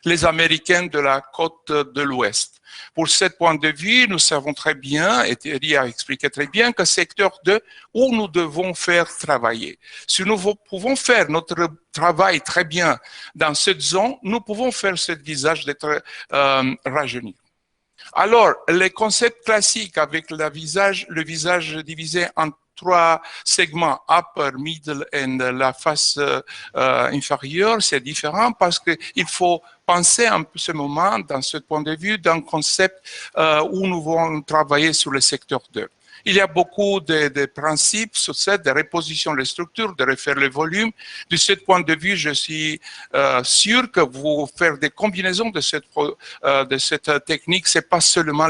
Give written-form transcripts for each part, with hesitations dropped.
les Américains de la côte de l'Ouest. Pour ce point de vue, nous savons très bien, et Thierry a expliqué très bien, que secteur 2, où nous devons faire travailler. Si nous pouvons faire notre travail très bien dans cette zone, nous pouvons faire ce visage d'être rajeuni. Alors, les concepts classiques avec le visage divisé en 3 segments, upper, middle et la face inférieure, c'est différent parce qu'il faut penser en ce moment, dans ce point de vue, d'un concept où nous allons travailler sur le secteur 2. Il y a beaucoup de principes sur ça, de reposition des structures, de refaire le volume. De ce point de vue, je suis sûr que vous faire des combinaisons de cette technique, c'est pas seulement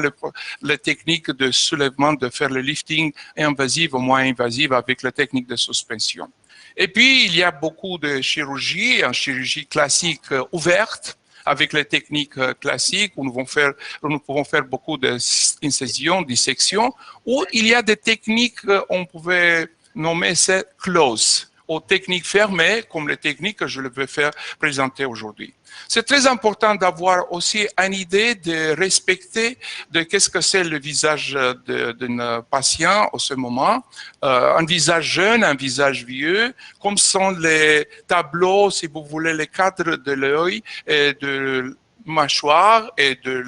la technique de soulèvement, de faire le lifting invasif ou moins invasif avec la technique de suspension. Et puis, il y a beaucoup de chirurgie, en chirurgie classique ouverte, avec les techniques classiques où nous pouvons faire beaucoup d'incisions, dissections, où il y a des techniques, on pouvait nommer ça close, aux techniques fermées, comme les techniques que je vais faire présenter aujourd'hui. C'est très important d'avoir aussi une idée de respecter de qu'est-ce que c'est le visage d'un patient en ce moment, un visage jeune, un visage vieux, comme sont les tableaux, si vous voulez, les cadres de l'œil et de mâchoire et de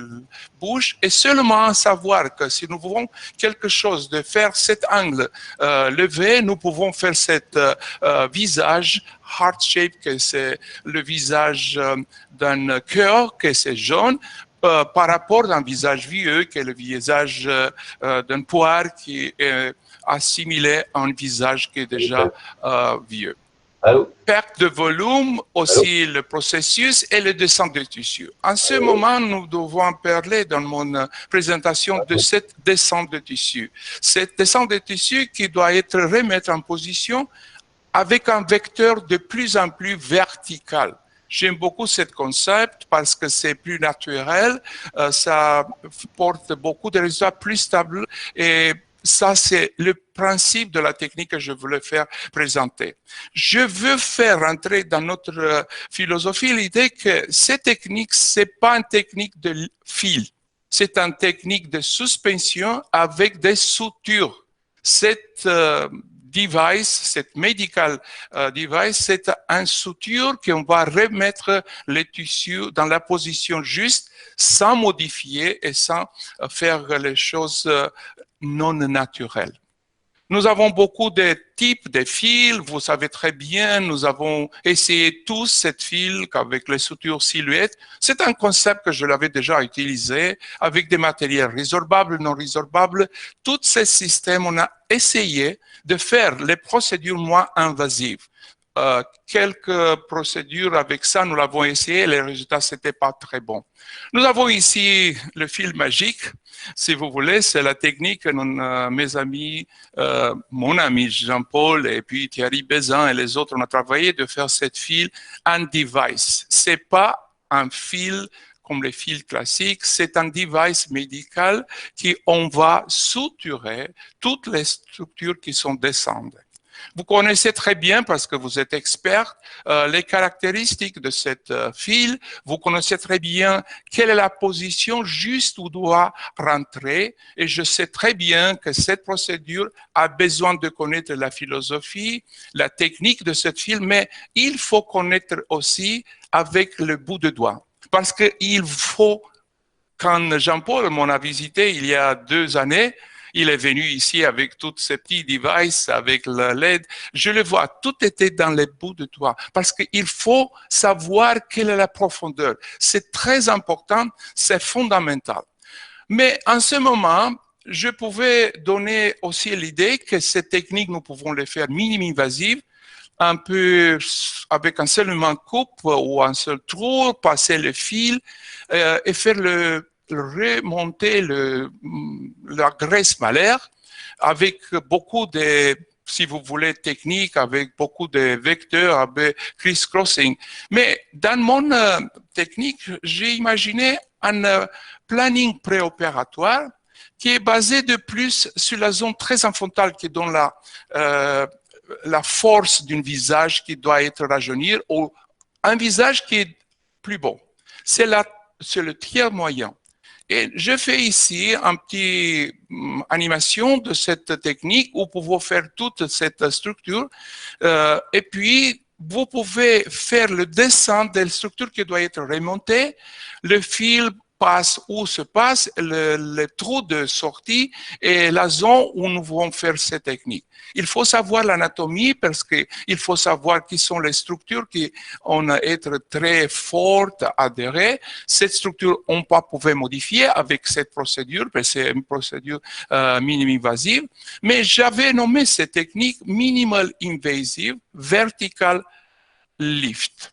bouche, et seulement savoir que si nous voulons quelque chose de faire cet angle levé, nous pouvons faire cet visage heart shape, que c'est le visage d'un cœur, que c'est jaune, par rapport à un visage vieux, qui est le visage d'un poire qui est assimilé à un visage qui est déjà vieux. Allô? Perte de volume, aussi le processus et le descente de tissu. En ce moment, nous devons parler dans mon présentation de cette descente de tissu. Cette descente de tissu qui doit être remise en position avec un vecteur de plus en plus vertical. J'aime beaucoup ce concept parce que c'est plus naturel, ça porte beaucoup de résultats plus stables et ça, c'est le principe de la technique que je voulais faire présenter. Je veux faire entrer dans notre philosophie l'idée que cette technique, c'est pas une technique de fil, c'est une technique de suspension avec des sutures. Cette device, cette medical device, c'est un suture qu'on va remettre les tissus dans la position juste, sans modifier et sans faire les choses non naturelles. Nous avons beaucoup de types de fils, vous savez très bien, nous avons essayé tous cette fil avec les sutures silhouettes. C'est un concept que je l'avais déjà utilisé avec des matériels résorbables, non résorbables. Tous ces systèmes, on a essayé de faire les procédures moins invasives. Quelques procédures avec ça, nous l'avons essayé, les résultats, c'était pas très bon. Nous avons ici le fil magique. Si vous voulez, c'est la technique que mes amis, mon ami Jean-Paul et puis Thierry Bézin et les autres, on a travaillé de faire cette fil en device. C'est pas un fil comme les fils classiques, c'est un device médical qui on va suturer toutes les structures qui sont descendantes. Vous connaissez très bien, parce que vous êtes expert, les caractéristiques de cette fil. Vous connaissez très bien quelle est la position juste où doit rentrer. Et je sais très bien que cette procédure a besoin de connaître la philosophie, la technique de cette fil, mais il faut connaître aussi avec le bout de doigt. Parce qu'il faut, quand Jean-Paul m'a visité il y a 2 années, il est venu ici avec tous ces petits devices, avec le LED. Je le vois, tout était dans les bouts de doigts. Parce qu'il faut savoir quelle est la profondeur. C'est très important, c'est fondamental. Mais en ce moment, je pouvais donner aussi l'idée que ces techniques, nous pouvons les faire minime-invasives, un peu avec un seul coupe ou un seul trou, passer le fil et faire remonter la graisse malaire avec beaucoup de, si vous voulez, techniques, avec beaucoup de vecteurs, avec criss-crossing. Mais dans mon technique, j'ai imaginé un planning préopératoire qui est basé de plus sur la zone très infantile qui donne la force d'un visage qui doit être rajeunir ou un visage qui est plus beau. c'est le tiers moyen. Et je fais ici un petit animation de cette technique où vous pouvez faire toute cette structure. Et puis, vous pouvez faire le dessin de la structure qui doit être remontée. Le fil passe où se passe le trou de sortie et la zone où nous voulons faire cette technique. Il faut savoir l'anatomie parce qu'il faut savoir qui sont les structures qui vont être très fortes à adhérer. Cette structure, on pas pouvait modifier avec cette procédure parce que c'est une procédure minime-invasive. Mais j'avais nommé cette technique minimal invasive vertical lift.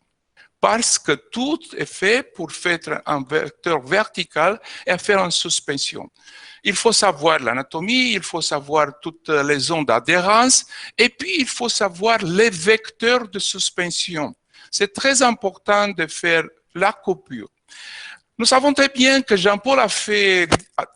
Parce que tout est fait pour faire un vecteur vertical et faire une suspension. Il faut savoir l'anatomie, il faut savoir toutes les zones d'adhérence, et puis il faut savoir les vecteurs de suspension. C'est très important de faire la coupure. Nous savons très bien que Jean-Paul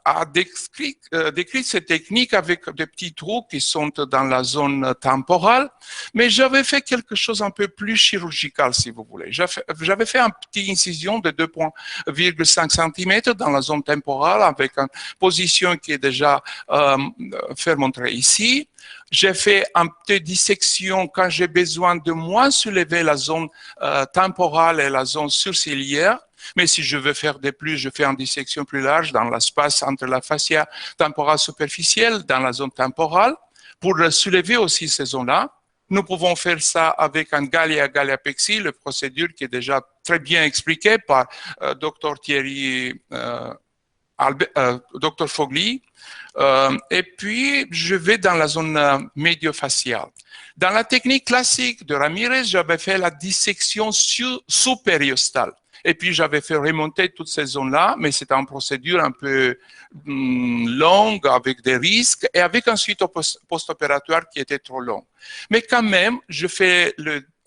a décrit ces techniques avec des petits trous qui sont dans la zone temporale, mais j'avais fait quelque chose un peu plus chirurgical, si vous voulez. J'avais fait une petite incision de 2,5 cm dans la zone temporale avec une position qui est déjà fait montrer ici. J'ai fait une petite dissection quand j'ai besoin de moins soulever la zone temporale et la zone sourcilière. Mais si je veux faire de plus, je fais une dissection plus large dans l'espace entre la fascia temporale superficielle, dans la zone temporale, pour soulever aussi ces zones-là. Nous pouvons faire ça avec un Gallia-Galliapexie, la procédure qui est déjà très bien expliquée par Dr Thierry Dr Fogli. Et puis, je vais dans la zone médiofasciale. Dans la technique classique de Ramirez, j'avais fait la dissection sous-périostale. Et puis, j'avais fait remonter toutes ces zones-là, mais c'était une procédure un peu longue, avec des risques, et avec un suite post-opératoire qui était trop long. Mais quand même, je fais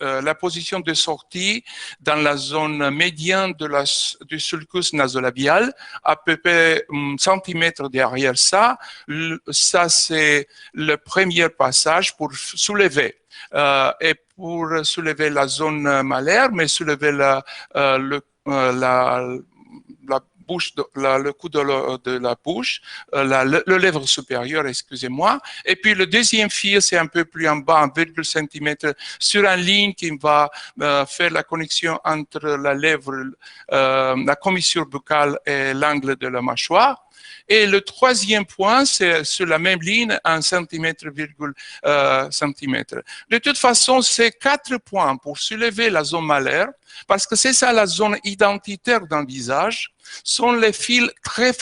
la position de sortie dans la zone médiane du sulcus nasolabial, à peu près centimètre derrière ça. Ça, c'est le premier passage pour soulever. Et pour soulever la zone malaire, mais soulever le bouche, le cou de la bouche, le lèvre supérieure, excusez-moi. Et puis le deuxième fil, c'est un peu plus en bas, 1,1 cm, sur une ligne qui va faire la connexion entre la lèvre, la commissure buccale et l'angle de la mâchoire. Et le troisième point, c'est sur la même ligne, 1 cm, centimètre. De toute façon, c'est 4 points pour soulever la zone malaire, parce que c'est ça la zone identitaire d'un visage, sont les fils très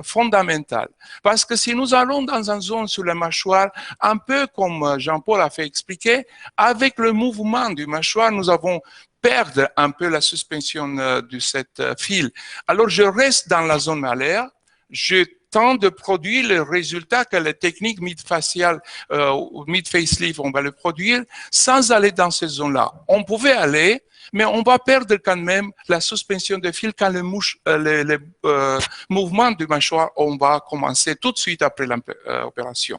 fondamentaux. Parce que si nous allons dans une zone sur la mâchoire, un peu comme Jean-Paul a fait expliquer, avec le mouvement du mâchoire, nous avons perdre un peu la suspension de cette fil. Alors, je reste dans la zone malaire, je tente de produire le résultat que la technique mid-faciale ou mid-facelift, on va le produire sans aller dans ces zones-là. On pouvait aller, mais on va perdre quand même la suspension de fil quand le mouvement du mâchoire, on va commencer tout de suite après l'opération.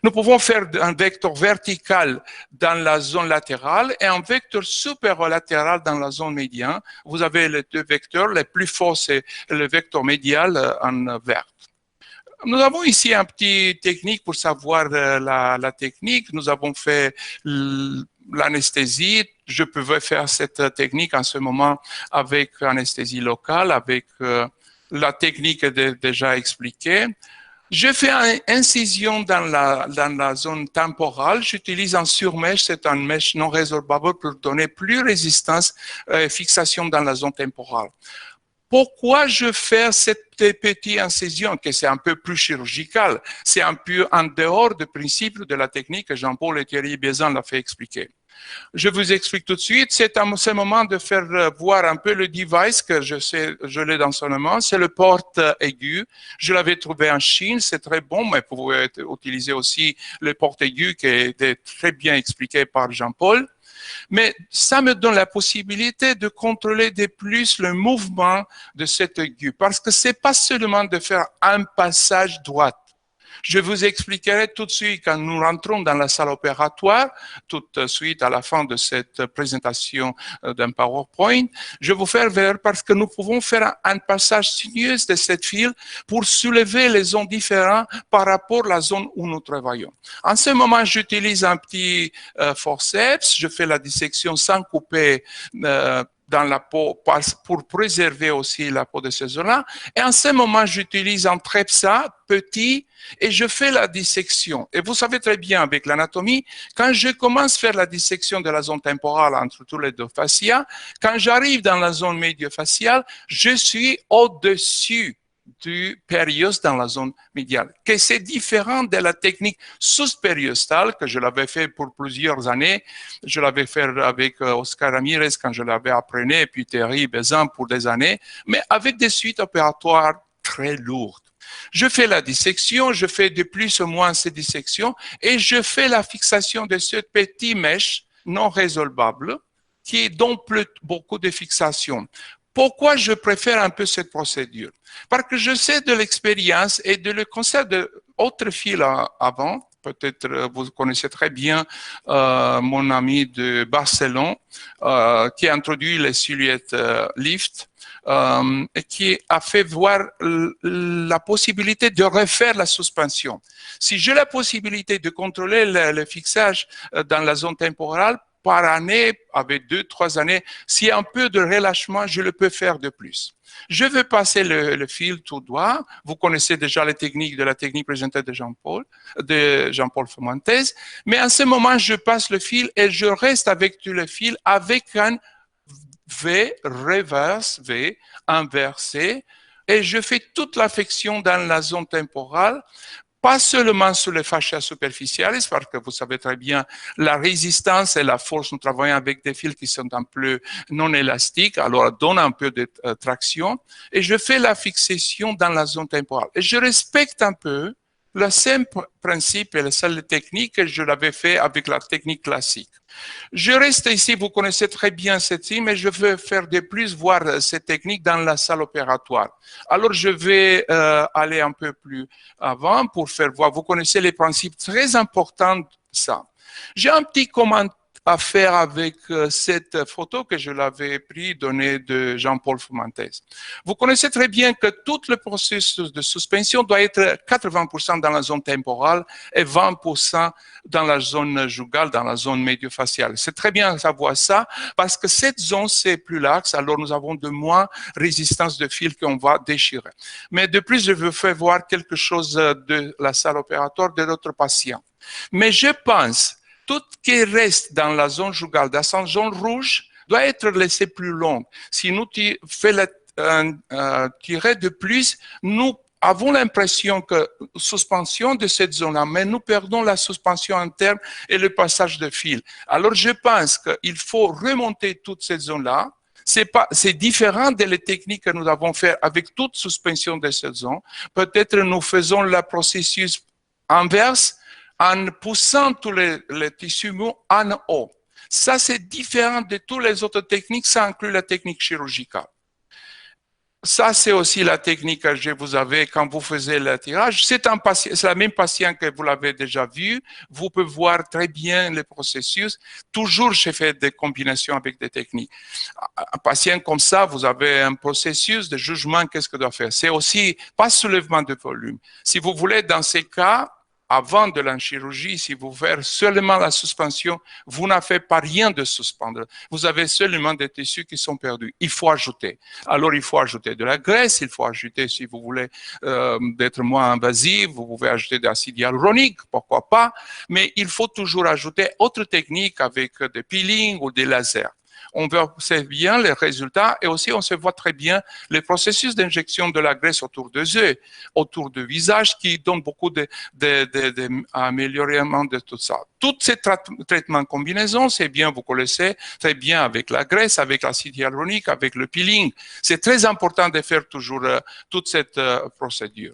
Nous pouvons faire un vecteur vertical dans la zone latérale et un vecteur supérolatéral dans la zone médiane. Vous avez les deux vecteurs, le plus fort c'est le vecteur médial en vert. Nous avons ici une petite technique pour savoir la technique. Nous avons fait l'anesthésie. Je pouvais faire cette technique en ce moment avec anesthésie locale, avec la technique déjà expliquée. Je fais une incision dans la zone temporale. J'utilise un surmèche, c'est un mèche non résorbable pour donner plus résistance et fixation dans la zone temporale. Pourquoi je fais cette petite incision, que c'est un peu plus chirurgical, c'est un peu en dehors du principe de la technique que Jean-Paul et Thierry Bézin l'ont fait expliquer. Je vous explique tout de suite, c'est un moment de faire voir un peu le device que je l'ai dans son nom, c'est le porte aigu. Je l'avais trouvé en Chine, c'est très bon, mais vous pouvez utiliser aussi le porte aigu qui est très bien expliqué par Jean-Paul. Mais ça me donne la possibilité de contrôler de plus le mouvement de cet aigu, parce que c'est pas seulement de faire un passage droit. Je vous expliquerai tout de suite quand nous rentrons dans la salle opératoire, tout de suite à la fin de cette présentation d'un PowerPoint. Je vous fais voir parce que nous pouvons faire un passage sinueux de cette file pour soulever les zones différentes par rapport à la zone où nous travaillons. En ce moment, j'utilise un petit forceps, je fais la dissection sans couper dans la peau pour préserver aussi la peau de ces zones-là. Et en ce moment, j'utilise un trepsa petit et je fais la dissection. Et vous savez très bien avec l'anatomie, quand je commence à faire la dissection de la zone temporale entre tous les deux fascias, quand j'arrive dans la zone médio-faciale, je suis au-dessus du périos dans la zone médiale, que c'est différent de la technique sous-périostale que je l'avais fait pour plusieurs années. Je l'avais fait avec Oscar Ramirez quand je l'avais appris, et puis Thierry Bézin pour des années, mais avec des suites opératoires très lourdes. Je fais la dissection, je fais de plus ou moins ces dissections et je fais la fixation de ce petit mèche non résolvable qui donne beaucoup de fixation. Pourquoi je préfère un peu cette procédure? Parce que je sais de l'expérience et de le concept d'autres fils avant. Peut-être vous connaissez très bien mon ami de Barcelone qui a introduit les silhouettes lift et qui a fait voir la possibilité de refaire la suspension. Si j'ai la possibilité de contrôler le fixage dans la zone temporale, par année, avec 2-3 années, s'il y a un peu de relâchement, je le peux faire de plus. Je vais passer le fil tout droit. Vous connaissez déjà les techniques de la technique présentée de Jean-Paul Fomentès. Mais en ce moment, je passe le fil et je reste avec tout le fil avec un V, reverse, V, inversé. Et je fais toute l'affection dans la zone temporale. Pas seulement sur les fascias superficiales, parce que vous savez très bien la résistance et la force, nous travaillons avec des fils qui sont un peu non élastiques, alors donne un peu de traction, et je fais la fixation dans la zone temporale. Et je respecte un peu le même principe et la seule technique que je l'avais fait avec la technique classique. Je reste ici, vous connaissez très bien cette team, mais je veux faire de plus voir cette technique dans la salle opératoire. Alors, je vais aller un peu plus avant pour faire voir. Vous connaissez les principes très importants de ça. J'ai un petit commentaire à faire avec cette photo que je l'avais pris, donnée de Jean-Paul Fomentès. Vous connaissez très bien que tout le processus de suspension doit être 80% dans la zone temporale et 20% dans la zone jugale, dans la zone médio-faciale. C'est très bien de savoir ça parce que cette zone, c'est plus laxe, alors nous avons de moins résistance de fil qu'on va déchirer. Mais de plus, je veux faire voir quelque chose de la salle opératoire de notre patient. Mais je pense tout ce qui reste dans la zone jugale, dans la zone rouge, doit être laissé plus long. Si nous faisons tirer de plus, nous avons l'impression que suspension de cette zone-là, mais nous perdons la suspension interne et le passage de fil. Alors, je pense qu'il faut remonter toute cette zone-là. C'est différent des techniques que nous avons fait avec toute suspension de cette zone. Peut-être nous faisons le processus inverse, en poussant tous les tissus mous en haut. Ça, c'est différent de toutes les autres techniques, ça inclut la technique chirurgicale. Ça, c'est aussi la technique que je vous avais quand vous faisiez le tirage. C'est la même patient que vous l'avez déjà vu. Vous pouvez voir très bien le processus. Toujours, j'ai fait des combinaisons avec des techniques. Un patient comme ça, vous avez un processus de jugement, qu'est-ce que doit faire. C'est aussi pas soulèvement de volume. Si vous voulez, dans ces cas, avant de la chirurgie, si vous faites seulement la suspension, vous n'avez pas rien de suspendre. Vous avez seulement des tissus qui sont perdus. Il faut ajouter. Alors, il faut ajouter de la graisse, il faut ajouter, si vous voulez d'être moins invasif, vous pouvez ajouter de l'acide hyaluronique, pourquoi pas, mais il faut toujours ajouter autre technique avec des peelings ou des lasers. On voit bien les résultats et aussi on se voit très bien les processus d'injection de la graisse autour des yeux, autour du visage qui donnent beaucoup d'amélioration de tout ça. Tous ces traitements combinaisons, c'est bien, vous connaissez très bien avec la graisse, avec l'acide hyaluronique, avec le peeling. C'est très important de faire toujours toute cette procédure.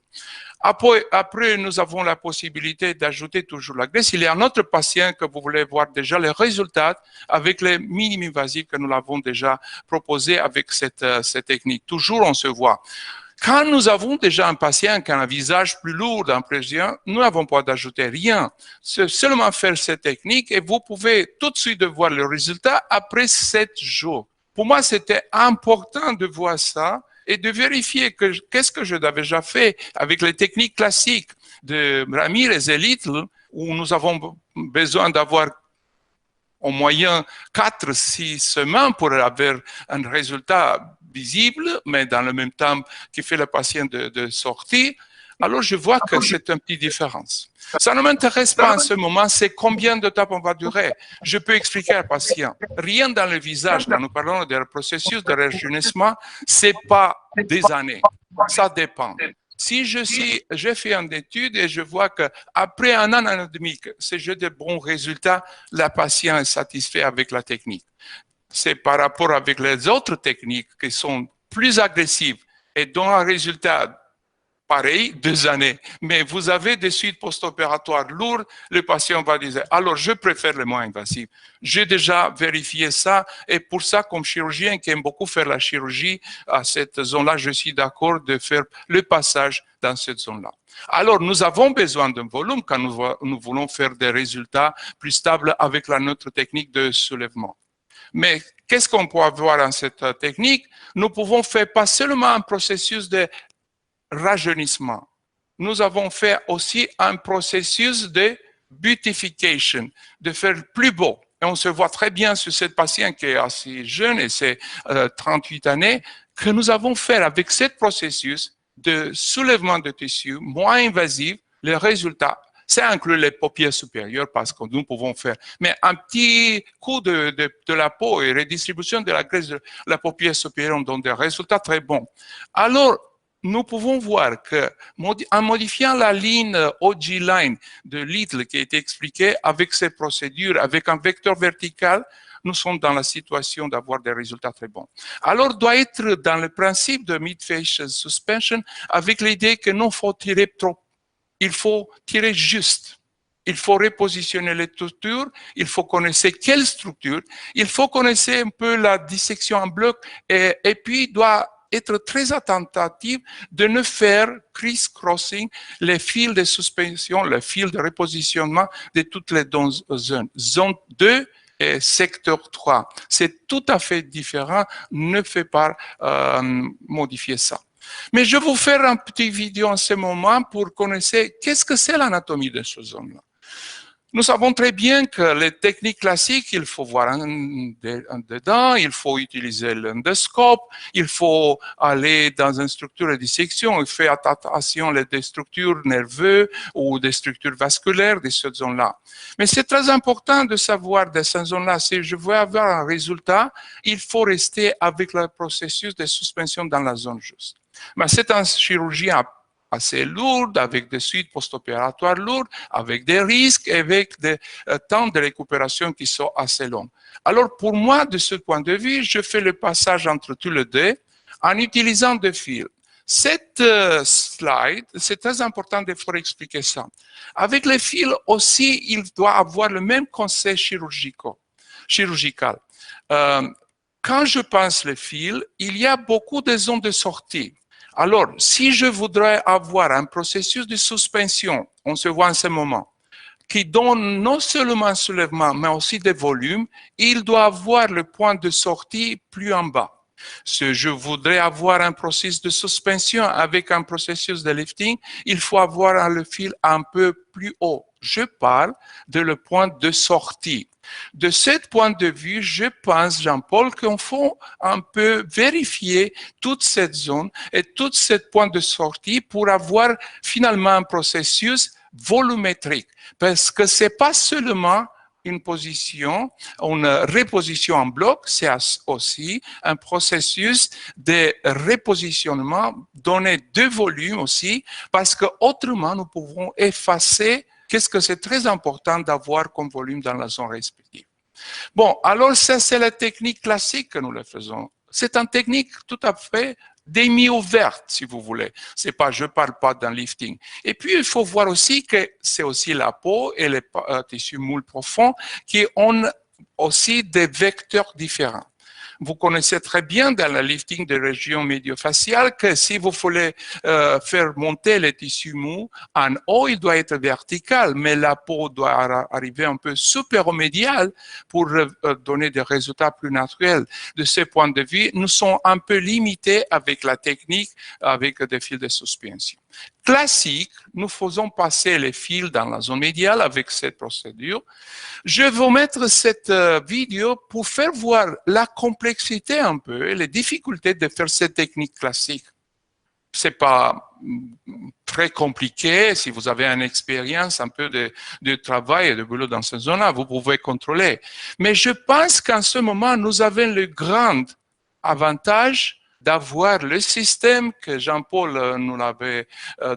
Après, nous avons la possibilité d'ajouter toujours la graisse. Il y a un autre patient que vous voulez voir déjà les résultats avec les minimum invasifs que nous l'avons déjà proposé avec cette technique. Toujours, on se voit. Quand nous avons déjà un patient qui a un visage plus lourd d'un président, nous n'avons pas d'ajouter rien. C'est seulement faire cette technique et vous pouvez tout de suite voir le résultat après 7 jours. Pour moi, c'était important de voir ça et de vérifier qu'est-ce que je avais déjà fait avec les techniques classiques de Ramirez et Little, où nous avons besoin d'avoir en moyenne 4-6 semaines pour avoir un résultat visible, mais dans le même temps qui fait le patient de sortie. Alors, je vois que c'est une petite différence. Ça ne m'intéresse pas en ce moment, c'est combien de temps on va durer. Je peux expliquer au patient. Rien dans le visage, quand nous parlons des processus de rajeunissement, c'est pas des années. Ça dépend. Si j'ai fait une étude et je vois qu'après un an et demi, si j'ai de bons résultats, la patiente est satisfaite avec la technique. C'est par rapport avec les autres techniques qui sont plus agressives et dont un résultat pareil, 2 années. Mais vous avez des suites post-opératoires lourdes, le patient va dire, alors je préfère le moins invasif. J'ai déjà vérifié ça et pour ça, comme chirurgien qui aime beaucoup faire la chirurgie, à cette zone-là, je suis d'accord de faire le passage dans cette zone-là. Alors, nous avons besoin d'un volume quand nous voulons faire des résultats plus stables avec notre technique de soulèvement. Mais qu'est-ce qu'on peut avoir dans cette technique? Nous pouvons faire pas seulement un processus de rajeunissement. Nous avons fait aussi un processus de beautification, de faire plus beau. Et on se voit très bien sur cette patiente qui est assez jeune, et c'est 38 années, que nous avons fait avec ce processus de soulèvement de tissu moins invasif, les résultats, ça inclut les paupières supérieures parce que nous pouvons faire, mais un petit coup de la peau et redistribution de la graisse de la paupière supérieure donne des résultats très bons. Alors, nous pouvons voir qu'en modifiant la ligne OG line de Little qui a été expliquée avec ces procédures, avec un vecteur vertical, nous sommes dans la situation d'avoir des résultats très bons. Alors, doit être dans le principe de mid-facial suspension avec l'idée que non faut tirer trop, il faut tirer juste. Il faut repositionner les structures, il faut connaître quelle structure, il faut connaître un peu la dissection en bloc et puis doit être très attentif de ne faire criss-crossing les fils de suspension, les fils de repositionnement de toutes les zones. Zone 2 et secteur 3. C'est tout à fait différent, ne fait pas modifier ça. Mais je vais vous faire un petit vidéo en ce moment pour connaître qu'est-ce que c'est l'anatomie de ce zone-là. Nous savons très bien que les techniques classiques, il faut voir dedans, il faut utiliser l'endoscope, il faut aller dans une structure de dissection, il faut attention des structures nerveuses ou des structures vasculaires de cette zone-là. Mais c'est très important de savoir de cette zone-là, si je veux avoir un résultat, il faut rester avec le processus de suspension dans la zone juste. Mais c'est un chirurgien assez lourde, avec des suites post-opératoires lourdes, avec des risques, avec des temps de récupération qui sont assez longs. Alors, pour moi, de ce point de vue, je fais le passage entre tous les deux en utilisant des fils. Cette slide, c'est très important de faire expliquer ça. Avec les fils aussi, il doit avoir le même conseil chirurgical. Quand je pense les fils, il y a beaucoup de zones de sortie. Alors, si je voudrais avoir un processus de suspension, on se voit en ce moment, qui donne non seulement un soulèvement, mais aussi des volumes, il doit avoir le point de sortie plus en bas. Si je voudrais avoir un processus de suspension avec un processus de lifting, il faut avoir le fil un peu plus haut. Je parle de le point de sortie. De ce point de vue, je pense, Jean-Paul, qu'il faut un peu vérifier toute cette zone et tout ce point de sortie pour avoir finalement un processus volumétrique. Parce que c'est pas seulement une position, une reposition en bloc, c'est aussi un processus de repositionnement donné de volume aussi, parce que autrement nous pouvons effacer qu'est-ce que c'est très important d'avoir comme volume dans la zone respective. Bon, alors ça c'est la technique classique que nous le faisons. C'est une technique tout à fait demi-ouverte, si vous voulez. C'est pas, je parle pas d'un lifting. Et puis, il faut voir aussi que c'est aussi la peau et les tissus moules profonds qui ont aussi des vecteurs différents. Vous connaissez très bien dans le lifting des régions médio-faciales que si vous voulez faire monter les tissus mous, en haut, il doit être vertical, mais la peau doit arriver un peu supéromédial pour donner des résultats plus naturels. De ce point de vue, nous sommes un peu limités avec la technique, avec des fils de suspension. Classique, nous faisons passer les fils dans la zone médiale avec cette procédure. Je vais vous mettre cette vidéo pour faire voir la complexité un peu et les difficultés de faire cette technique classique. C'est pas très compliqué. Si vous avez une expérience un peu de travail et de boulot dans cette zone-là, vous pouvez contrôler. Mais je pense qu'en ce moment, nous avons le grand avantage d'avoir le système que Jean-Paul nous l'avait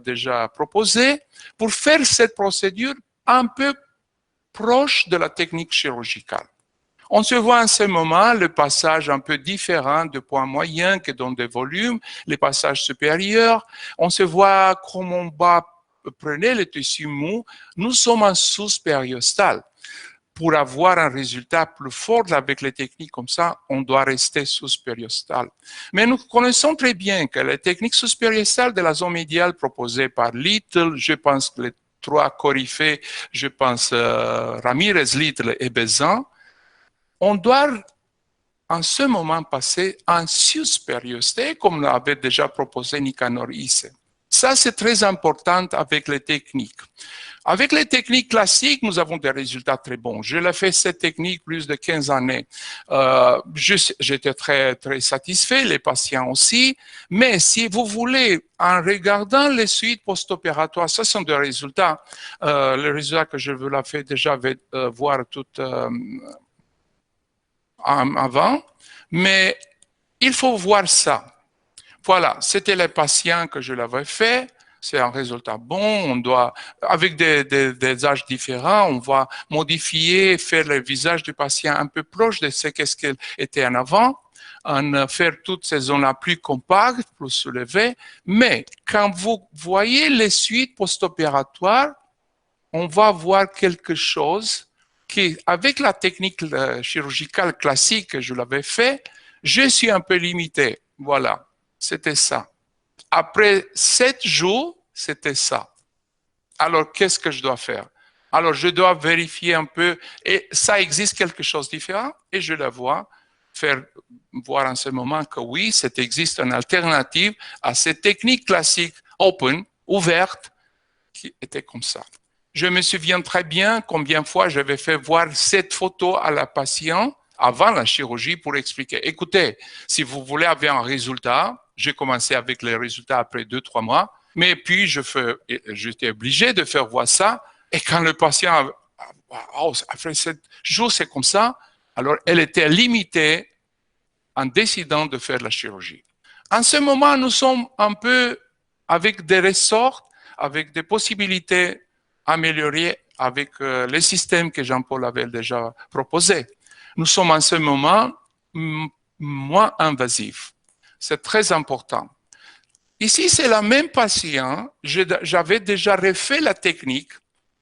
déjà proposé pour faire cette procédure un peu proche de la technique chirurgicale. On se voit en ce moment le passage un peu différent de points moyens que dans des volumes, les passages supérieurs. On se voit comment on va prendre le tissu mou. Nous sommes en sous-périostale. Pour avoir un résultat plus fort avec les techniques comme ça, on doit rester sous-périostale. Mais nous connaissons très bien que les techniques sous-périostales de la zone médiale proposées par Little, je pense que les trois coryphées, je pense Ramirez, Little et Bézin, on doit en ce moment passer en sous-périosté, comme l'avait déjà proposé Nicanor Isse. Ça, c'est très important avec les techniques. Avec les techniques classiques, nous avons des résultats très bons. Je l'ai fait cette technique plus de 15 années. J'étais très, très satisfait, les patients aussi. Mais si vous voulez, en regardant les suites post-opératoires, ce sont des résultats. Les résultats que je vous l'ai fait déjà voir tout avant. Mais il faut voir ça. Voilà, c'était les patients que je l'avais fait. C'est un résultat bon. On doit, avec des âges différents, on va modifier, faire le visage du patient un peu proche de ce qu'il était en avant, en faire toutes ces zones-là plus compactes, plus soulevées. Mais quand vous voyez les suites post-opératoires, on va voir quelque chose qui, avec la technique chirurgicale classique que je l'avais fait, je suis un peu limité. Voilà, c'était ça. Après 7 jours, c'était ça. Alors, qu'est-ce que je dois faire? Alors, je dois vérifier un peu, et ça existe quelque chose de différent, et je la vois, faire voir en ce moment que oui, ça existe une alternative à cette technique classique open, ouverte, qui était comme ça. Je me souviens très bien combien de fois j'avais fait voir cette photo à la patiente avant la chirurgie pour expliquer. Écoutez, si vous voulez avoir un résultat, j'ai commencé avec les résultats après 2-3 mois, mais puis j'étais obligé de faire voir ça. Et quand le patient, après 7 jours, c'est comme ça, alors elle était limitée en décidant de faire la chirurgie. En ce moment, nous sommes un peu avec des ressorts, avec des possibilités améliorées avec les systèmes que Jean-Paul avait déjà proposés. Nous sommes en ce moment moins invasifs. C'est très important. Ici, c'est la même patient. J'avais déjà refait la technique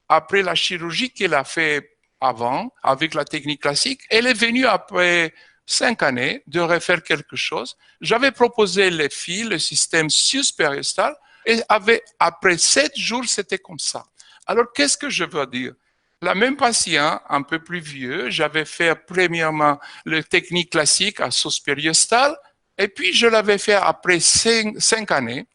après la chirurgie qu'elle a fait avant, avec la technique classique. Elle est venue après 5 années de refaire quelque chose. J'avais proposé les fils, le système sus-périostal, et après 7 jours, c'était comme ça. Alors, qu'est-ce que je veux dire? La même patient, un peu plus vieux, j'avais fait premièrement la technique classique à sus-périostal, et puis je l'avais fait après 5 années,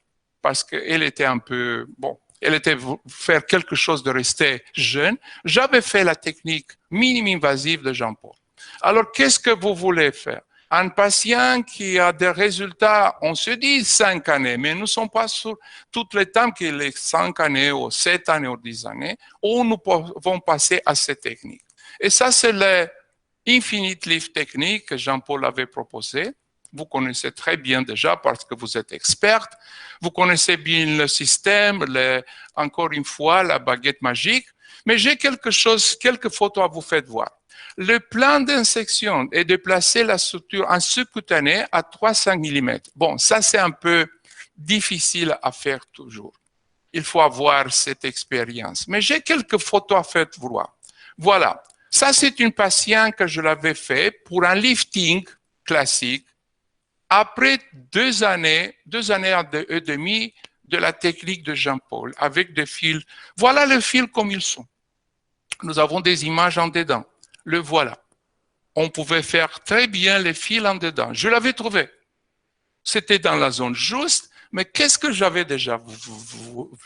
parce qu'elle était un peu, bon, elle était faire quelque chose de rester jeune. J'avais fait la technique minime-invasive de Jean-Paul. Alors, qu'est-ce que vous voulez faire? Un patient qui a des résultats, on se dit 5 années, mais nous ne sommes pas sur tout le temps qu'il est 5 années ou 7 années ou 10 années, où nous pouvons passer à cette technique. Et ça, c'est l'Infinite Lift technique que Jean-Paul avait proposé. Vous connaissez très bien déjà parce que vous êtes experte. Vous connaissez bien le système, encore une fois, la baguette magique. Mais j'ai quelques photos à vous faire voir. Le plan d'insection est de placer la structure en subcutanée à 300 mm. Bon, ça c'est un peu difficile à faire toujours. Il faut avoir cette expérience. Mais j'ai quelques photos à faire voir. Voilà. Ça c'est une patiente que je l'avais fait pour un lifting classique après 2 années et demie de la technique de Jean-Paul avec des fils. Voilà le fil comme ils sont. Nous avons des images en dedans. Le voilà. On pouvait faire très bien les fils en dedans. Je l'avais trouvé. C'était dans la zone juste, mais qu'est-ce que j'avais déjà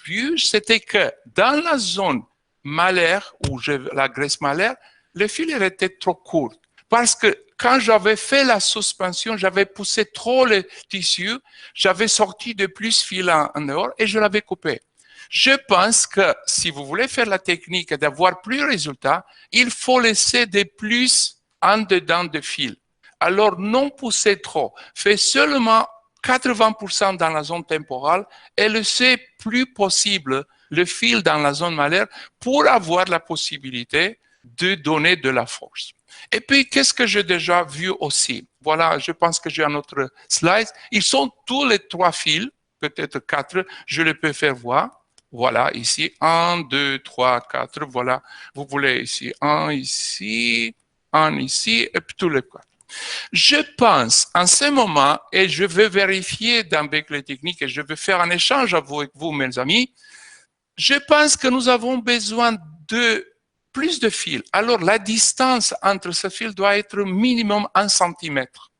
vu? C'était que dans la zone malaire, où j'ai la graisse malaire, le fil était trop court. Parce que quand j'avais fait la suspension, j'avais poussé trop le tissu, j'avais sorti de plus fil en dehors et je l'avais coupé. Je pense que si vous voulez faire la technique et d'avoir plus de résultats, il faut laisser des plus en dedans de fil. Alors, non poussez trop. Faites seulement 80% dans la zone temporale et laissez plus possible le fil dans la zone malaire pour avoir la possibilité de donner de la force. Et puis, qu'est-ce que j'ai déjà vu aussi? Voilà, je pense que j'ai un autre slide. Ils sont tous les 3 fils, peut-être 4, je les peux faire voir. Voilà, ici, 1, 2, 3, 4, voilà. Vous voulez ici, 1 ici, 1 ici, et puis tous les 4. Je pense, en ce moment, et je vais vérifier avec les techniques, et je vais faire un échange avec vous, mes amis, je pense que nous avons besoin de plus de fils. Alors, la distance entre ce fil doit être minimum 1 centimètre.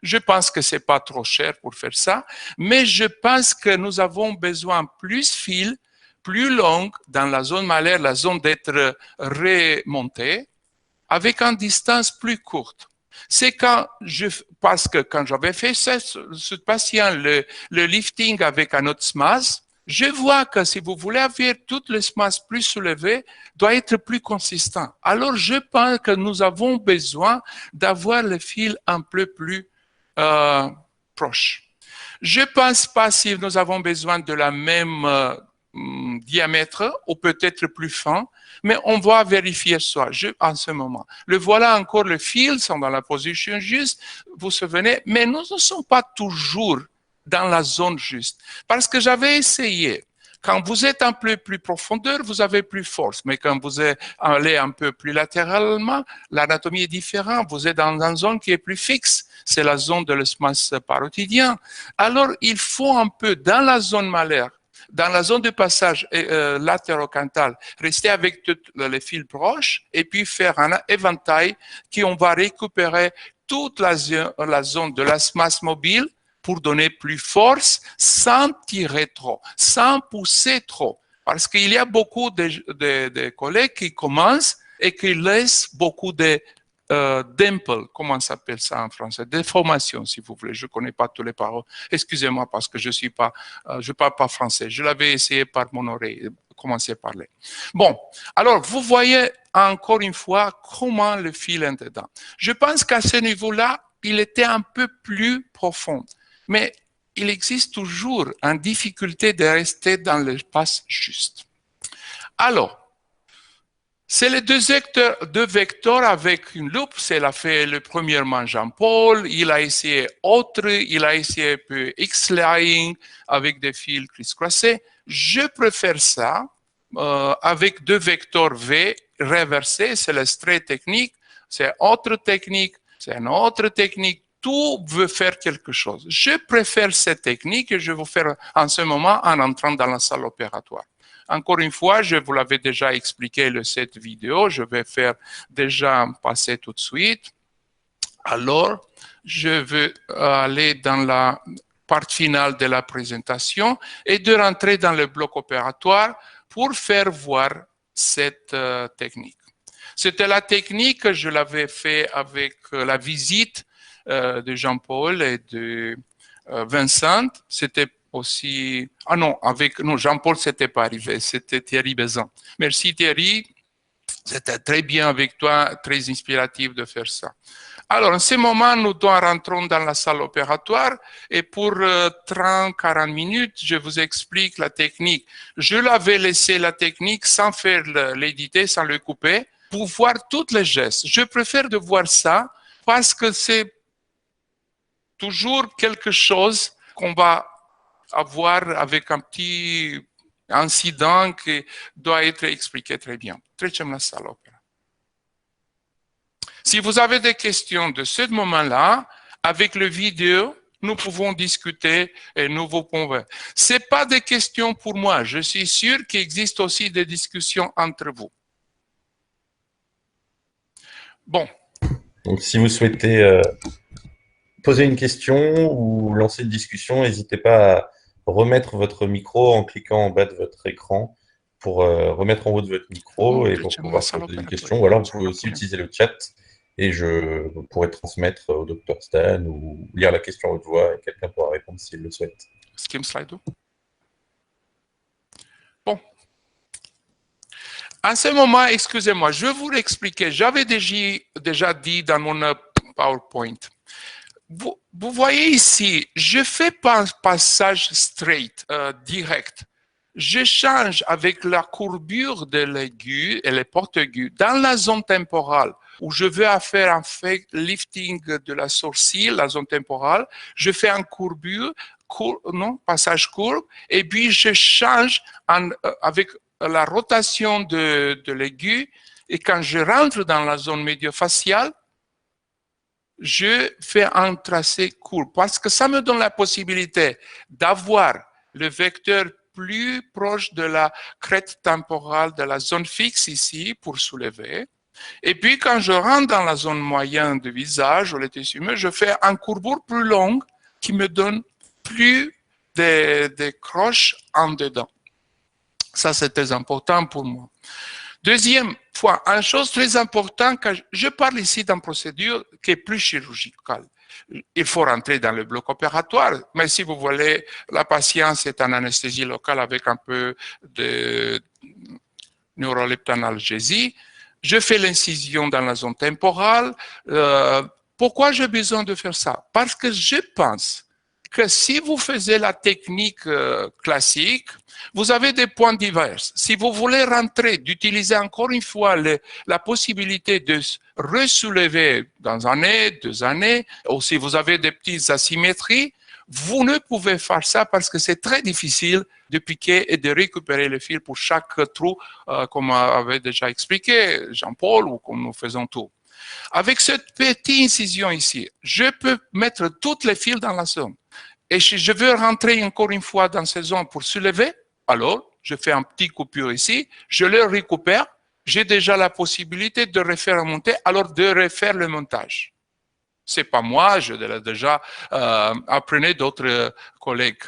Je pense que ce n'est pas trop cher pour faire ça, mais je pense que nous avons besoin plus de fils, plus longs dans la zone malaire, la zone d'être remontée, avec une distance plus courte. C'est parce que quand j'avais fait ce patient, le lifting avec un autre SMAS, je vois que si vous voulez avoir tout le SMAS plus soulevé, doit être plus consistant. Alors, je pense que nous avons besoin d'avoir le fil un peu plus proche. Je ne pense pas si nous avons besoin de la même diamètre ou peut-être plus fin, mais on va vérifier ça en ce moment. Le voilà encore, les fils sont dans la position juste, vous vous souvenez, mais nous ne sommes pas toujours dans la zone juste. Parce que j'avais essayé. Quand vous êtes un peu plus profondeur, vous avez plus force. Mais quand vous allez un peu plus latéralement, l'anatomie est différente. Vous êtes dans une zone qui est plus fixe. C'est la zone de l'espace parotidien. Alors, il faut un peu, dans la zone malaire, dans la zone de passage latérocantal, rester avec tous les fils proches et puis faire un éventail qui on va récupérer toute la zone de l'espace mobile pour donner plus force sans tirer trop, sans pousser trop. Parce qu'il y a beaucoup de collègues qui commencent et qui laissent beaucoup de dimple, comment ça s'appelle ça en français? Déformation, si vous voulez. Je ne connais pas tous les paroles. Excusez-moi parce que je ne parle pas français. Je l'avais essayé par mon oreille, commencer à parler. Bon, alors vous voyez encore une fois comment le fil est dedans. Je pense qu'à ce niveau-là, il était un peu plus profond. Mais il existe toujours une difficulté de rester dans l'espace juste. Alors, c'est les deux vecteurs avec une loupe. C'est l'a fait le premièrement Jean-Paul. Il a essayé autre. Il a essayé un peu X-line avec des fils criss-crossés. Je préfère ça avec 2 vecteurs V reversés. C'est le straight technique. C'est autre technique. C'est une autre technique. Tout veut faire quelque chose. Je préfère cette technique et je vais vous faire en ce moment en entrant dans la salle opératoire. Encore une fois, je vous l'avais déjà expliqué cette vidéo, je vais faire déjà passer tout de suite. Alors, je vais aller dans la partie finale de la présentation et de rentrer dans le bloc opératoire pour faire voir cette technique. C'était la technique que je l'avais fait avec la visite de Jean-Paul et de Vincent. C'était aussi... Ah non, Jean-Paul, c'était pas arrivé, c'était Thierry Bézin. Merci Thierry, c'était très bien avec toi, très inspiratif de faire ça. Alors, en ce moment, nous rentrons dans la salle opératoire et pour 30-40 minutes, je vous explique la technique. Je l'avais laissé la technique sans faire l'éditer, sans le couper, pour voir tous les gestes. Je préfère de voir ça parce que c'est toujours quelque chose qu'on va avoir avec un petit incident qui doit être expliqué très bien. Trecem la salle opera. Si vous avez des questions de ce moment-là, avec le vidéo, nous pouvons discuter et nous vous convaincre. Ce n'est pas des questions pour moi. Je suis sûr qu'il existe aussi des discussions entre vous. Bon. Donc, si vous souhaitez poser une question ou lancer une discussion, n'hésitez pas à remettre votre micro en cliquant en bas de votre écran pour remettre en haut de votre micro et pour pouvoir poser une question. Ou alors, vous pouvez aussi utiliser le chat et je pourrai transmettre au Dr Stan ou lire la question à haute voix et quelqu'un pourra répondre s'il le souhaite. Skim Slido. Bon. À ce moment, excusez-moi, je vais vous l'expliquer. J'avais déjà dit dans mon PowerPoint. Vous voyez ici, je ne fais pas un passage straight, direct. Je change avec la courbure de l'aigu et les portes aiguës dans la zone temporale où je veux faire un fait lifting de la sourcil, la zone temporale. Je fais un courbure, passage courbe, et puis je change avec la rotation de l'aigu. Et quand je rentre dans la zone médio-faciale, je fais un tracé court parce que ça me donne la possibilité d'avoir le vecteur plus proche de la crête temporale de la zone fixe ici pour soulever. Et puis, quand je rentre dans la zone moyenne du visage ou le tissu humain, je fais un courbure plus longue qui me donne plus de croches en dedans. Ça, c'est très important pour moi. Deuxième point, une chose très importante, quand je parle ici d'une procédure qui est plus chirurgicale. Il faut rentrer dans le bloc opératoire, mais si vous voulez, la patiente est en anesthésie locale avec un peu de neuroleptanalgésie. Je fais l'incision dans la zone temporale. Pourquoi j'ai besoin de faire ça? Parce que je pense que si vous faites la technique classique, vous avez des points divers. Si vous voulez rentrer, d'utiliser encore une fois la possibilité de ressoulever dans 1 an, 2 années, ou si vous avez des petites asymétries, vous ne pouvez faire ça parce que c'est très difficile de piquer et de récupérer le fil pour chaque trou, comme avait déjà expliqué Jean-Paul ou comme nous faisons tout. Avec cette petite incision ici, je peux mettre tous les fils dans la zone. Et si je veux rentrer encore une fois dans cette zone pour soulever, alors je fais un petit coupure ici, je le récupère, j'ai déjà la possibilité de refaire monter, alors de refaire le montage. C'est pas moi, je l'ai déjà appris d'autres collègues.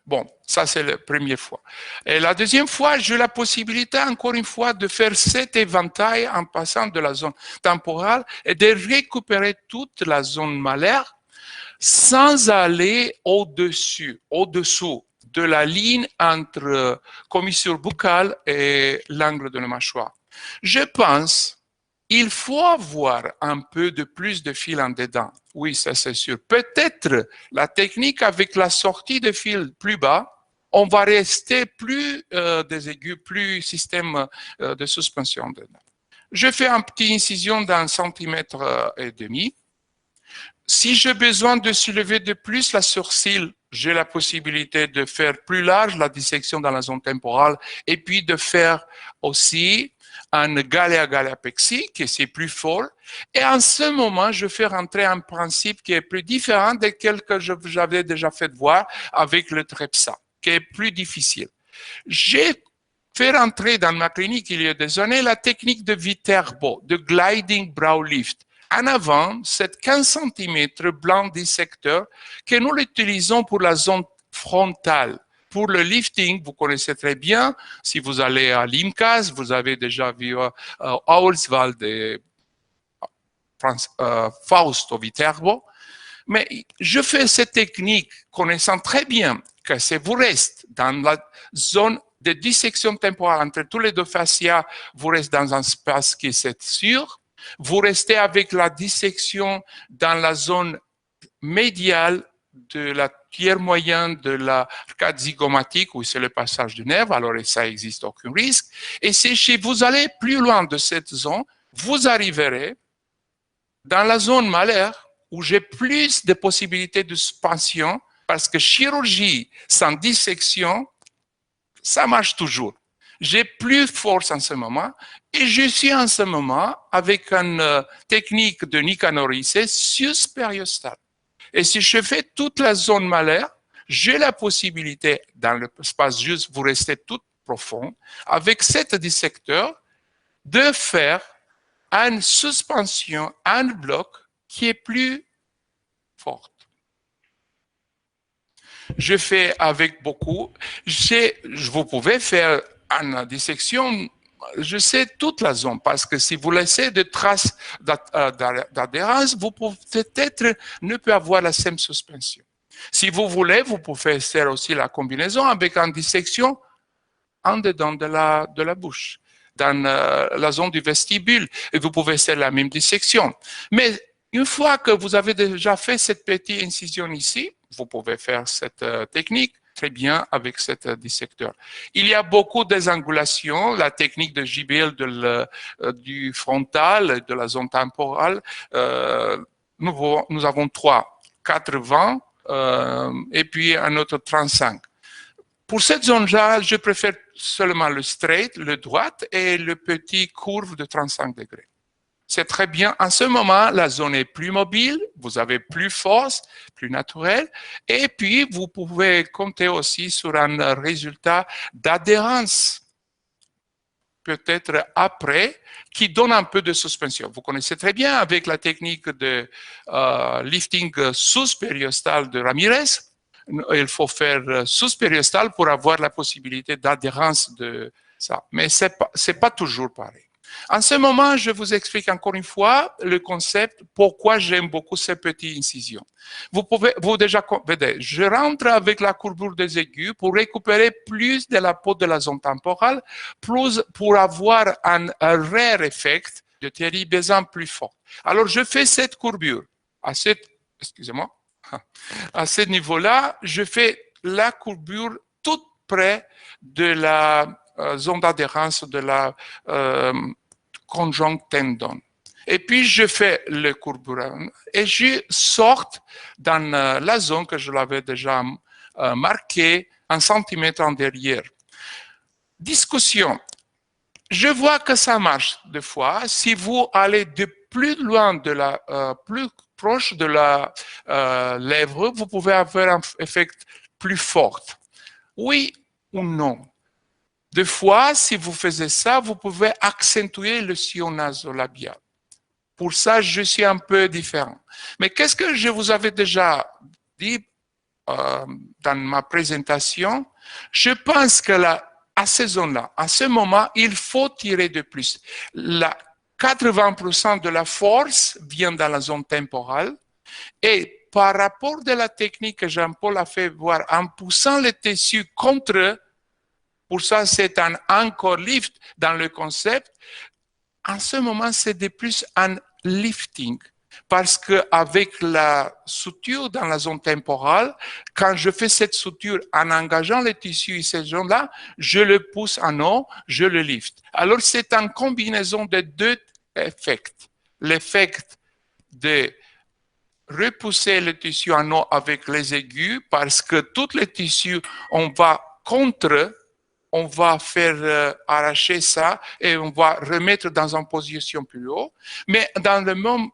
Bon, ça c'est la première fois. Et la deuxième fois, j'ai la possibilité encore une fois de faire cet éventail en passant de la zone temporale et de récupérer toute la zone malaire sans aller au-dessous de la ligne entre commissure buccale et l'angle de la mâchoire. Je pense il faut avoir un peu de plus de fil en dedans. Oui, ça c'est sûr. Peut-être la technique avec la sortie de fil plus bas, on va rester plus des aigus, plus système de suspension dedans. Je fais une petite incision d'1,5 cm. Si j'ai besoin de soulever de plus la sourcil, j'ai la possibilité de faire plus large la dissection dans la zone temporale et puis de faire aussi un galea-galapexie, qui est plus fort. Et en ce moment, je fais rentrer un principe qui est plus différent de quel que j'avais déjà fait voir avec le TREPSA, qui est plus difficile. J'ai fait rentrer dans ma clinique il y a des années la technique de Viterbo, de gliding brow lift. En avant, c'est 15 cm blanc dissecteur que nous l'utilisons pour la zone frontale. Pour le lifting, vous connaissez très bien. Si vous allez à l'IMCAS, vous avez déjà vu Auerswald et Fausto Viterbo. Mais je fais cette technique connaissant très bien que si vous restez dans la zone de dissection temporale entre tous les deux fascias, vous restez dans un espace qui est sûr. Vous restez avec la dissection dans la zone médiale de la tiers moyenne de l'arcade zygomatique où c'est le passage du nerf, alors ça n'existe aucun risque. Et si vous allez plus loin de cette zone, vous arriverez dans la zone malaire où j'ai plus de possibilités de suspension parce que chirurgie sans dissection, ça marche toujours. j'ai plus force en ce moment et je suis en ce moment avec une technique de Nicanor IC sus-périostale. Et si je fais toute la zone malaire, j'ai la possibilité, dans l'espace juste, vous restez tout profond, avec cet dissecteur, de faire une suspension, un bloc qui est plus forte. Je fais avec beaucoup. Vous pouvez faire une dissection, je sais, toute la zone, parce que si vous laissez des traces d'adhérence, vous pouvez peut-être ne pas avoir la même suspension. Si vous voulez, vous pouvez faire aussi la combinaison avec une dissection en dedans de la bouche, dans la zone du vestibule, et vous pouvez faire la même dissection. Mais une fois que vous avez déjà fait cette petite incision ici, vous pouvez faire cette technique très bien avec cet dissecteur. Il y a beaucoup d'angulations, la technique de JBL du frontal, de la zone temporale. Nous avons 80 et puis un autre 35. Pour cette zone-là, je préfère seulement le straight, le droit et le petit courbe de 35 degrés. C'est très bien. En ce moment, la zone est plus mobile, vous avez plus force, plus naturel, et puis vous pouvez compter aussi sur un résultat d'adhérence, peut-être après, qui donne un peu de suspension. Vous connaissez très bien avec la technique de lifting sous-périostal de Ramirez. Il faut faire sous-périostal pour avoir la possibilité d'adhérence de ça. Mais c'est pas toujours pareil. En ce moment, je vous explique encore une fois le concept, pourquoi j'aime beaucoup ces petites incisions. Vous déjà, je rentre avec la courbure des aigus pour récupérer plus de la peau de la zone temporale, plus pour avoir un rare effect de Thierry Bézin plus fort. Alors, je fais cette courbure. À ce niveau-là, je fais la courbure tout près de la zone d'adhérence de la conjoncte tendon. Et puis, je fais le courbure et je sors dans la zone que je l'avais déjà marquée, 1 centimètre en derrière. Discussion. Je vois que ça marche des fois. Si vous allez de plus loin, plus proche de la lèvre, vous pouvez avoir un effet plus fort. Oui ou non? Des fois, si vous faites ça, vous pouvez accentuer le sillon nasolabial. Pour ça, je suis un peu différent. Mais qu'est-ce que je vous avais déjà dit dans ma présentation? Je pense que à ces zones-là, à ce moment, il faut tirer de plus. 80% de la force vient dans la zone temporale et par rapport de la technique que Jean-Paul a fait voir, en poussant le tissu contre. Pour ça, c'est un encore lift dans le concept. En ce moment, c'est de plus un lifting. Parce qu'avec la suture dans la zone temporale, quand je fais cette suture en engageant le tissu et ces zones-là, je le pousse en haut, je le lift. Alors, c'est une combinaison de deux effets. L'effet de repousser le tissu en haut avec les aigus, parce que tout le tissu, on va contre. On va faire arracher ça et on va remettre dans une position plus haut. Mais dans le même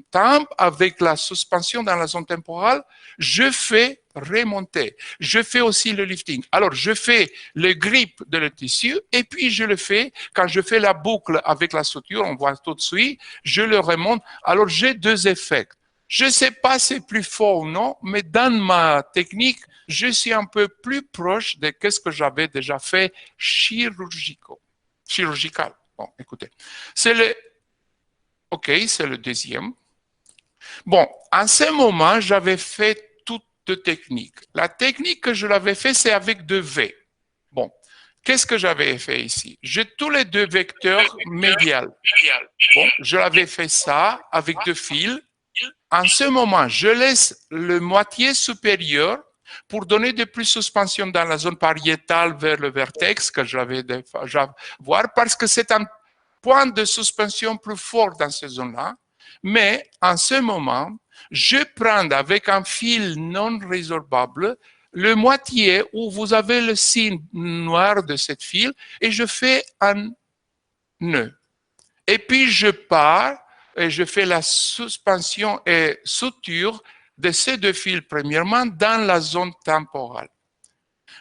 temps, avec la suspension dans la zone temporale, je fais remonter. Je fais aussi le lifting. Alors, je fais le grip de le tissu et puis je le fais quand je fais la boucle avec la suture, on voit tout de suite, je le remonte. Alors, j'ai deux effets. Je ne sais pas si c'est plus fort ou non, mais dans ma technique, je suis un peu plus proche de ce que j'avais déjà fait chirurgical. Bon, écoutez. C'est le deuxième. Bon, en ce moment, j'avais fait toutes deux techniques. La technique que je l'avais fait, c'est avec 2 V. Bon, qu'est-ce que j'avais fait ici? J'ai tous les 2 vecteurs médials. Bon, je l'avais fait ça avec 2 fils. En ce moment, je laisse le moitié supérieur pour donner de plus suspension dans la zone pariétale vers le vertex que j'avais déjà voir parce que c'est un point de suspension plus fort dans cette zone-là. Mais en ce moment, je prends avec un fil non résorbable le moitié où vous avez le signe noir de cette fil et je fais un nœud. Et puis je pars et je fais la suspension et suture de ces deux fils premièrement dans la zone temporale.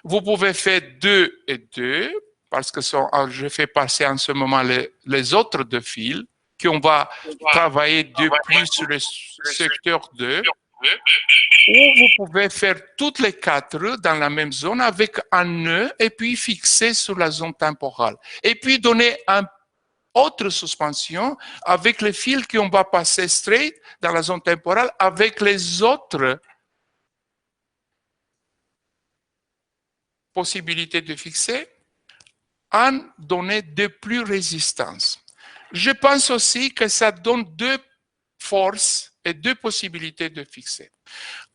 Vous pouvez faire 2 et 2 parce que je fais passer en ce moment les autres deux fils qu'on va travailler depuis sur le secteur 2. Ou vous pouvez faire toutes les 4 dans la même zone avec un nœud et puis fixer sur la zone temporale. Et puis donner une autre suspension avec les fils qu'on va passer straight dans la zone temporale avec les autres possibilités de fixer en donner de plus résistance. Je pense aussi que ça donne 2 forces et 2 possibilités de fixer.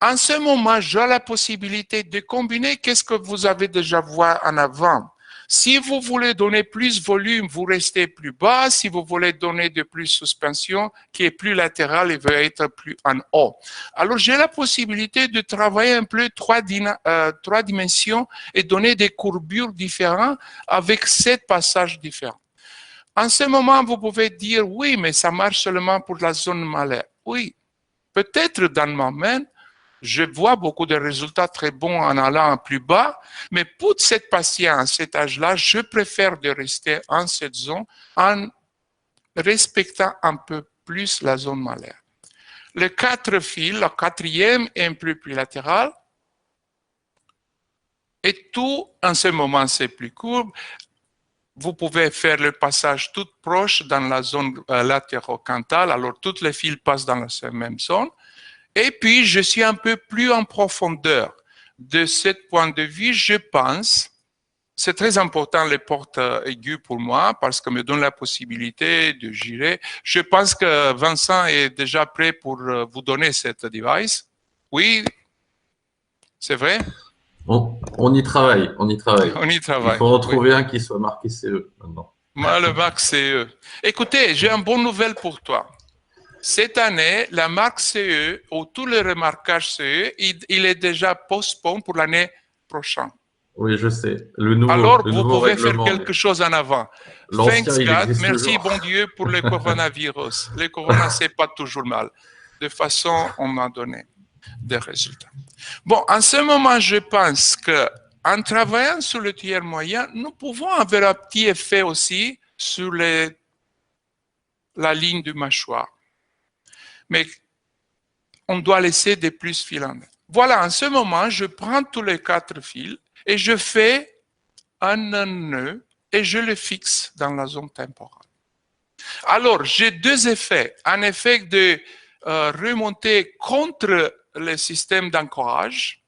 En ce moment, j'ai la possibilité de combiner qu'est-ce que vous avez déjà vu en avant. Si vous voulez donner plus volume, vous restez plus bas. Si vous voulez donner de plus suspension, qui est plus latéral, il va être plus en haut. Alors, j'ai la possibilité de travailler un peu 3 dimensions et donner des courbures différentes avec 7 passages différents. En ce moment, vous pouvez dire, oui, mais ça marche seulement pour la zone malaire. Oui, peut-être dans le moment, je vois beaucoup de résultats très bons en allant plus bas, mais pour cette patiente à cet âge-là, je préfère de rester en cette zone en respectant un peu plus la zone malaire. Les 4 fils, le 4e est un peu plus latéral, et tout en ce moment c'est plus court. Vous pouvez faire le passage tout proche dans la zone latérocantale, alors toutes les fils passent dans la même zone. Et puis, je suis un peu plus en profondeur. De ce point de vue, je pense, c'est très important les portes aiguës pour moi parce que me donne la possibilité de girer. Je pense que Vincent est déjà prêt pour vous donner cette device. Oui, c'est vrai? On y travaille, on y travaille. On y travaille. Il faut en trouver un qui soit marqué CE maintenant. Moi, le marque CE. Écoutez, j'ai une bonne nouvelle pour toi. Cette année, la marque CE, ou tous les remarquages CE, il est déjà postpone pour l'année prochaine. Oui, je sais. Alors, vous pouvez faire quelque chose en avant. L'ancien, Thanks il God, existe merci toujours. bon Dieu pour le coronavirus. Le corona, c'est pas toujours mal. De façon, on m'a donné des résultats. Bon, en ce moment, je pense que en travaillant sur le tiers moyen, nous pouvons avoir un petit effet aussi sur la ligne du mâchoire. Mais on doit laisser des plus filantes. Voilà, en ce moment, je prends tous les 4 fils et je fais un nœud et je le fixe dans la zone temporale. Alors, j'ai 2 effets. Un effet de remonter contre le système d'ancorage,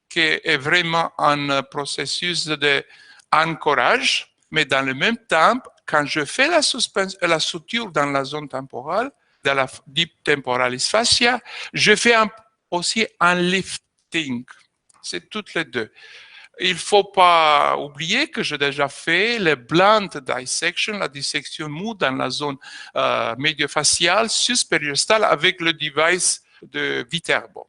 qui est vraiment un processus d'ancorage, mais dans le même temps, quand je fais la suture dans la zone temporale, dans la deep temporalis fascia, je fais aussi un lifting. C'est toutes les 2. Il ne faut pas oublier que j'ai déjà fait le blunt dissection, la dissection mou dans la zone médiofaciale suspériostale avec le device de Viterbo.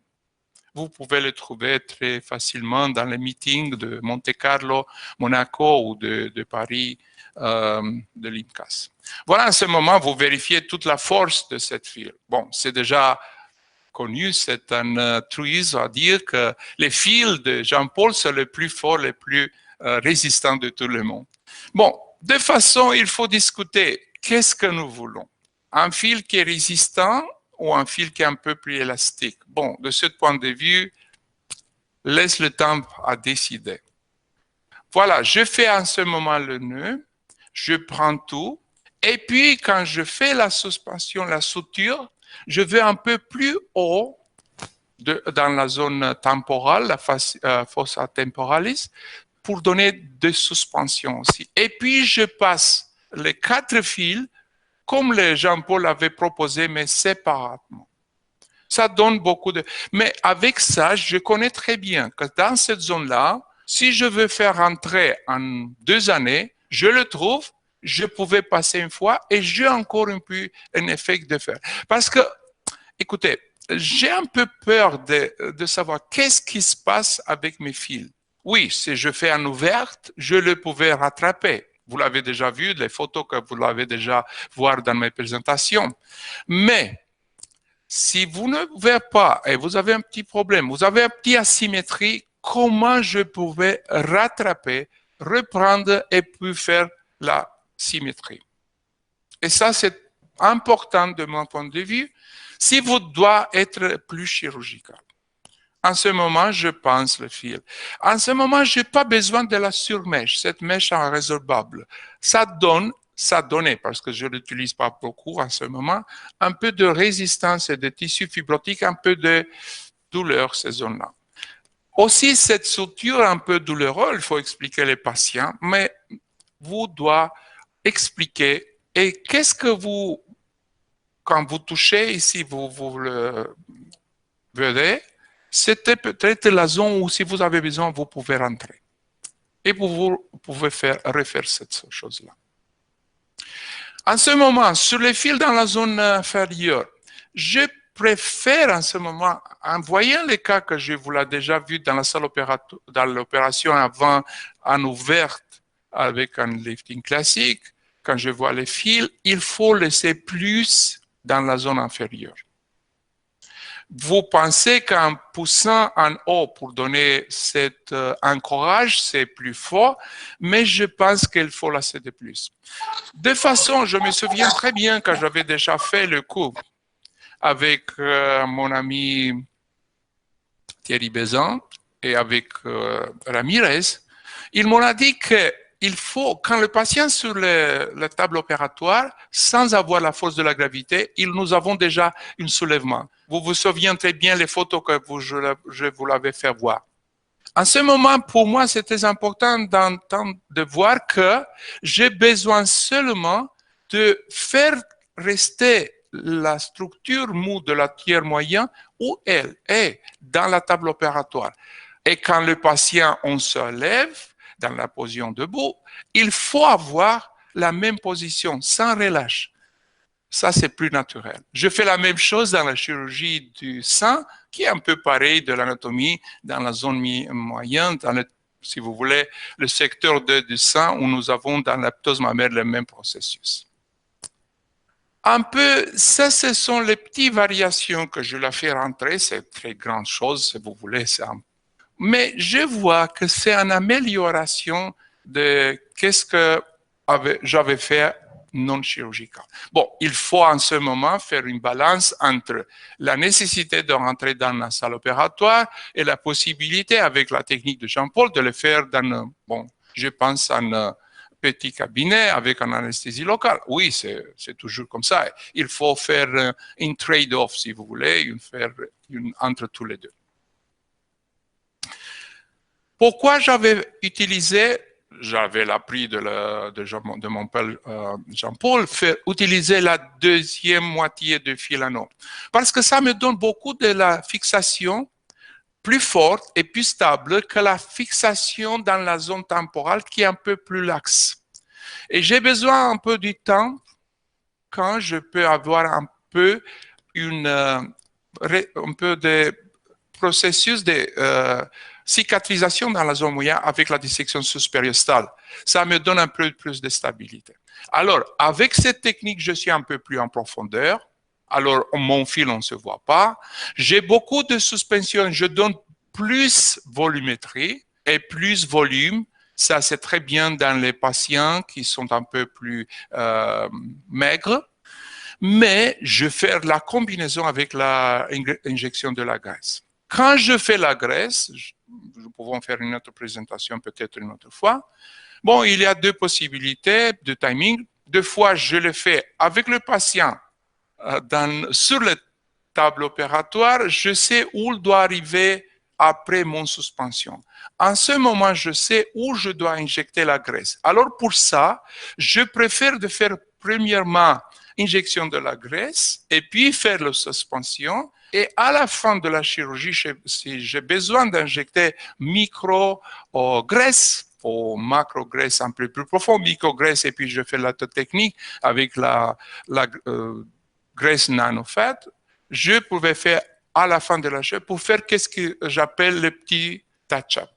Vous pouvez le trouver très facilement dans les meetings de Monte Carlo, Monaco ou de Paris, de l'IMCAS. Voilà, en ce moment, vous vérifiez toute la force de cette file. Bon, c'est déjà connu, c'est un truisme à dire que les fils de Jean-Paul sont les plus forts, les plus résistants de tout le monde. Bon, de façon, il faut discuter qu'est-ce que nous voulons. Un fil qui est résistant ou un fil qui est un peu plus élastique. Bon, de ce point de vue, laisse le temps à décider. Voilà, je fais en ce moment le nœud, je prends tout, et puis quand je fais la suspension, la suture, je vais un peu plus haut dans la zone temporale, la fossa temporalis, pour donner des suspensions aussi. Et puis, je passe les 4 fils, comme le Jean-Paul avait proposé, mais séparément. Ça donne beaucoup de... Mais avec ça, je connais très bien que dans cette zone-là, si je veux faire rentrer en 2 années, je le trouve, je pouvais passer une fois et j'ai encore un peu un effet de faire. Parce que, écoutez, j'ai un peu peur de savoir qu'est-ce qui se passe avec mes fils. Oui, si je fais une ouverte, je le pouvais rattraper. Vous l'avez déjà vu, les photos que vous l'avez déjà vues dans mes présentations. Mais si vous ne pouvez pas, et vous avez un petit problème, vous avez une petite asymétrie, comment je pouvais rattraper, reprendre et puis faire la symétrie. Et ça, c'est important de mon point de vue, si vous devez être plus chirurgical. En ce moment, je pense le fil. En ce moment, je n'ai pas besoin de la surmèche, cette mèche en résorbable. Ça donnait, parce que je ne l'utilise pas beaucoup en ce moment, un peu de résistance et de tissu fibrotique, un peu de douleur ces zones-là. Aussi, cette suture un peu douloureuse, il faut expliquer les patients, mais vous devez expliquer et qu'est-ce que vous, quand vous touchez ici, vous le verrez, c'était peut-être la zone où si vous avez besoin, vous pouvez rentrer. Et vous pouvez refaire cette chose-là. En ce moment, sur les fils dans la zone inférieure, je préfère en ce moment, en voyant les cas que je vous l'ai déjà vu dans la salle dans l'opération avant en ouverte avec un lifting classique, quand je vois les fils, il faut laisser plus dans la zone inférieure. Vous pensez qu'en poussant en haut pour donner cet encourage, c'est plus fort, mais je pense qu'il faut laisser de plus. De façon, je me souviens très bien quand j'avais déjà fait le coup avec mon ami Thierry Bézin et avec Ramirez, ils m'ont dit qu'il faut, quand le patient sur la table opératoire, sans avoir la force de la gravité, nous avons déjà un soulèvement. Vous vous souvenez très bien les photos que je vous l'avais fait voir. En ce moment, pour moi, c'était important de voir que j'ai besoin seulement de faire rester la structure mou de la tiers moyen où elle est dans la table opératoire. Et quand le patient, on se lève dans la position debout, il faut avoir la même position, sans relâche. Ça, c'est plus naturel. Je fais la même chose dans la chirurgie du sein, qui est un peu pareil de l'anatomie dans la zone moyenne, dans si vous voulez, le secteur du sein où nous avons dans la ptose mammaire le même processus. Un peu, ça, ce sont les petites variations que je la fais rentrer, c'est très grande chose, si vous voulez, mais je vois que c'est une amélioration de qu'est-ce que j'avais fait non chirurgical. Bon, il faut en ce moment faire une balance entre la nécessité de rentrer dans la salle opératoire et la possibilité avec la technique de Jean-Paul de le faire dans, bon, je pense un petit cabinet avec une anesthésie locale. Oui, c'est toujours comme ça. Il faut faire une trade-off, si vous voulez, faire entre tous les deux. Pourquoi j'avais utilisé, j'avais l'appris de mon père Jean-Paul, utiliser la deuxième moitié de fil anneau? Parce que ça me donne beaucoup de la fixation plus forte et plus stable que la fixation dans la zone temporale qui est un peu plus laxe. Et j'ai besoin un peu du temps quand je peux avoir un peu de processus de cicatrisation dans la zone moyenne avec la dissection sous-périostale. Ça me donne un peu plus de stabilité. Alors, avec cette technique, je suis un peu plus en profondeur. Alors, mon fil, on ne se voit pas. J'ai beaucoup de suspension. Je donne plus volumétrie et plus volume. Ça, c'est très bien dans les patients qui sont un peu plus maigres. Mais je fais la combinaison avec l'injection de la graisse. Quand je fais la graisse, nous pouvons faire une autre présentation peut-être une autre fois. Bon, il y a deux possibilités de timing. Deux fois, je le fais avec le patient sur la table opératoire. Je sais où il doit arriver après mon suspension. En ce moment, je sais où je dois injecter la graisse. Alors pour ça, je préfère de faire premièrement injection de la graisse et puis faire la suspension. Et à la fin de la chirurgie, si j'ai besoin d'injecter micro-graisse ou macro-graisse un peu plus profond, micro-graisse, et puis je fais la technique avec la graisse nano-fat, je pouvais faire à la fin de la chaîne pour faire qu'est-ce que j'appelle le petit touch-up.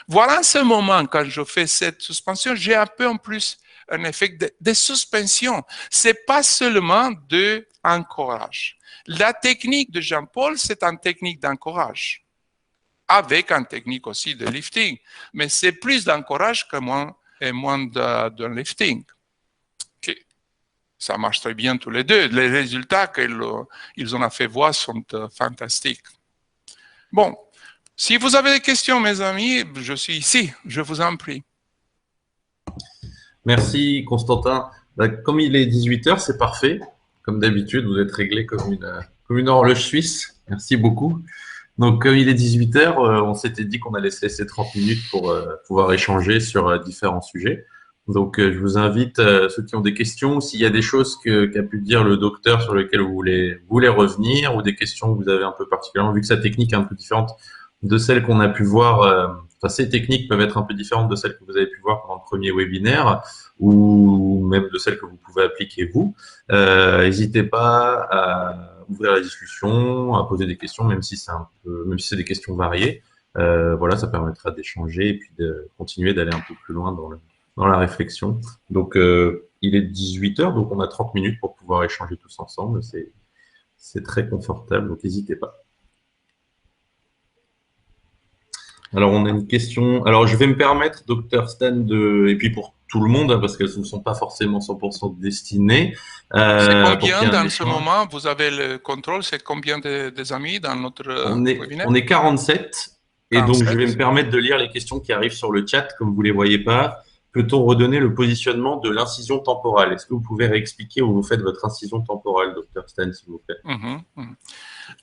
Voilà, en ce moment, quand je fais cette suspension, j'ai un peu en plus un effet de suspension. C'est pas seulement de encourage. La technique de Jean-Paul, c'est une technique d'encourage, avec une technique aussi de lifting, mais c'est plus d'encourage que moins de lifting. Okay. Ça marche très bien tous les deux. Les résultats qu'ils ont fait voir sont fantastiques. Bon, si vous avez des questions, mes amis, je suis ici, je vous en prie. Merci, Constantin. Comme il est 18h, c'est parfait. Comme d'habitude, vous êtes réglé comme une horloge suisse. Merci beaucoup. Donc, comme il est 18h, on s'était dit qu'on allait se laisser 30 minutes pour pouvoir échanger sur différents sujets. Donc, je vous invite, ceux qui ont des questions, s'il y a des choses qu'a pu dire le docteur sur lesquelles vous voulez revenir, ou des questions que vous avez un peu particulièrement, vu que sa technique est un peu différente de celle qu'on a pu voir, enfin, ces techniques peuvent être un peu différentes de celles que vous avez pu voir pendant le premier webinaire, ou même de celles que vous pouvez appliquer vous. N'hésitez pas à ouvrir la discussion, à poser des questions, même si c'est des questions variées. Voilà, ça permettra d'échanger et puis de continuer d'aller un peu plus loin dans la réflexion. Donc, il est 18h, donc on a 30 minutes pour pouvoir échanger tous ensemble. C'est très confortable, donc n'hésitez pas. Alors, on a une question. Alors, je vais me permettre, Dr Stan, et puis pour tout le monde, parce qu'elles ne sont pas forcément 100% destinées. C'est combien dans ce moment? Vous avez le contrôle, c'est combien des amis dans notre webinaire? On est 47. Et 47. Donc, je vais me permettre de lire les questions qui arrivent sur le chat, comme vous ne les voyez pas. Peut-on redonner le positionnement de l'incision temporale? Est-ce que vous pouvez réexpliquer où vous faites votre incision temporale, Dr Stan, s'il vous plaît?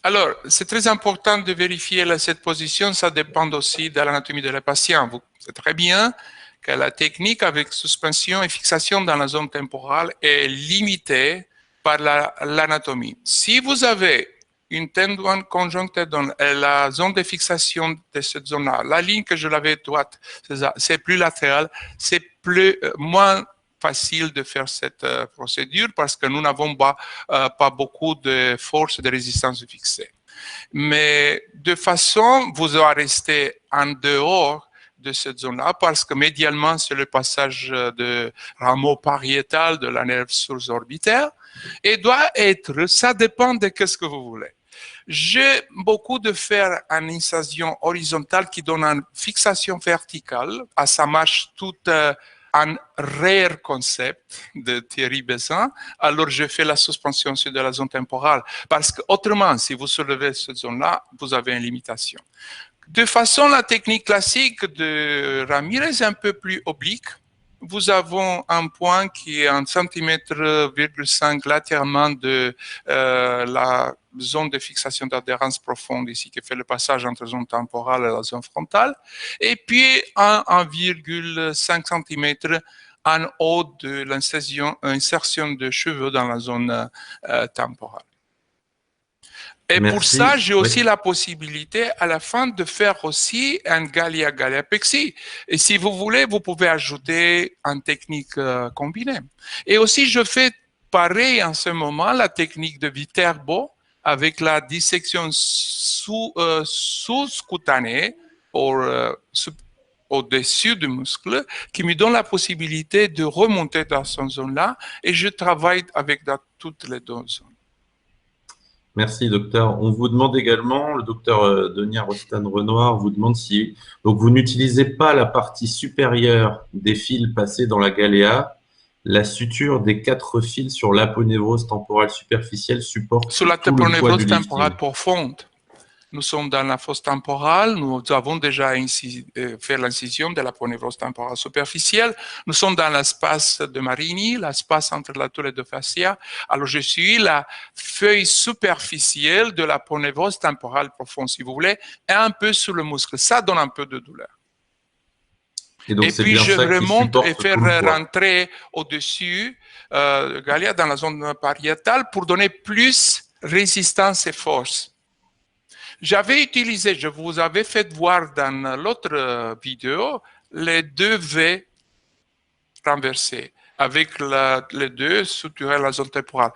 Alors, c'est très important de vérifier cette position. Ça dépend aussi de l'anatomie de la patiente. Vous savez très bien que la technique avec suspension et fixation dans la zone temporale est limitée par l'anatomie. Si vous avez une tendon conjoncteur dans la zone de fixation de cette zone-là, la ligne que je l'avais droite, c'est plus latéral, c'est moins facile de faire cette procédure parce que nous n'avons pas beaucoup de force de résistance fixée. Mais de façon, vous allez rester en dehors de cette zone-là parce que médialement, c'est le passage de rameau pariétal de la nerve surorbitaire et doit être, ça dépend de ce que vous voulez. J'ai beaucoup de faire une incision horizontale qui donne une fixation verticale. Ça marche tout un rare concept de Thierry Bessin. Alors, je fais la suspension sur de la zone temporale parce que autrement, si vous soulevez cette zone-là, vous avez une limitation. De façon, la technique classique de Ramirez est un peu plus oblique. Vous avez un point qui est 1,5 cm latéralement de la zone de fixation d'adhérence profonde ici, qui fait le passage entre la zone temporale et la zone frontale, et puis 1,5 cm en haut de l'insertion de cheveux dans la zone temporale. Et Merci. pour ça, j'ai aussi la possibilité à la fin de faire aussi un Gallia-Gallipexie. Et si vous voulez, vous pouvez ajouter une technique combinée. Et aussi, je fais pareil en ce moment, la technique de Viterbo avec la dissection sous-cutanée au-dessus du muscle qui me donne la possibilité de remonter dans cette zone-là et je travaille avec toutes les deux zones. Merci, docteur. On vous demande également, le docteur Denis Rostan-Renoir vous demande si donc vous n'utilisez pas la partie supérieure des fils passés dans la Galea, la suture des 4 fils sur l'aponévrose temporale superficielle supporte sur la tout le poids aponévrose du temporale lifting. profonde. Nous sommes dans la fosse temporale, nous avons déjà fait l'incision de l'aponévrose temporale superficielle. Nous sommes dans l'espace de Marini, l'espace entre la tour et de fascia. Alors, je suis la feuille superficielle de l'aponévrose temporale profonde, si vous voulez, et un peu sur le muscle. Ça donne un peu de douleur. Et, donc, et puis, je remonte et faire rentrer au-dessus Gallia dans la zone pariétale pour donner plus résistance et force. J'avais utilisé, je vous avais fait voir dans l'autre vidéo, les 2 V renversés avec les 2 suturés à la zone temporale.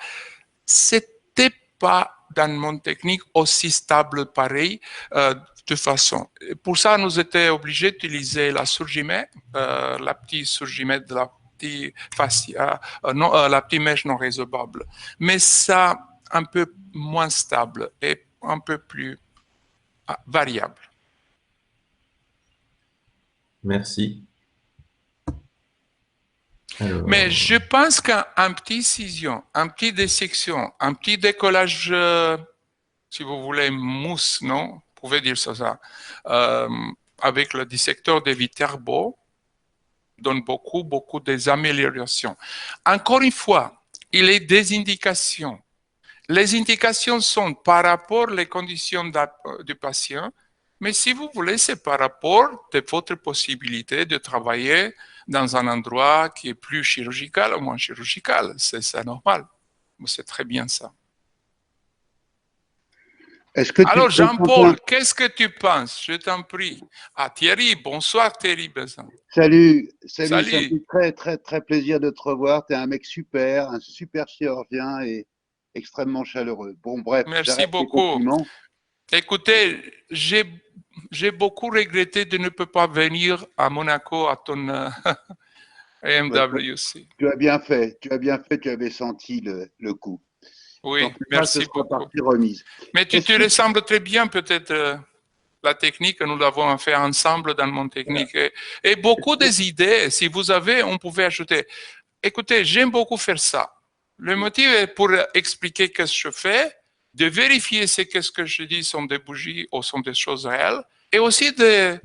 C'était pas dans le monde technique aussi stable pareil de façon. Et pour ça, nous étions obligés d'utiliser la surgimètre, la petite surgimètre de la petite fascia, la petite mèche non résorbable. Mais ça, un peu moins stable et un peu plus variable. Merci. Alors... Mais je pense qu'un petit scission, un petit dissection, un petit décollage, si vous voulez, mousse, non? Vous pouvez dire ça, avec le dissecteur de Viterbo, donne beaucoup des améliorations. Encore une fois, il y a des indications. Les indications sont par rapport aux conditions du patient, mais si vous voulez, c'est par rapport à votre possibilité de travailler dans un endroit qui est plus chirurgical ou moins chirurgical. C'est normal. C'est très bien ça. Alors, Jean-Paul, qu'est-ce que tu penses? Je t'en prie. Ah, Thierry, bonsoir Thierry Besson. Salut. Ça me fait très plaisir de te revoir. Tu es un mec super, un super chirurgien et extrêmement chaleureux. Bon, bref. Merci beaucoup. Écoutez, j'ai beaucoup regretté de ne pas venir à Monaco à ton MWC. Tu as bien fait, tu avais senti le coup. Oui, donc, merci beaucoup. Remise. Mais tu te ressembles très bien, peut-être, la technique, nous l'avons fait ensemble dans mon technique. Et beaucoup des idées, si vous avez, on pouvait ajouter. Écoutez, j'aime beaucoup faire ça. Le motif est pour expliquer ce que je fais, de vérifier si ce que je dis sont des bougies ou sont des choses réelles, et aussi de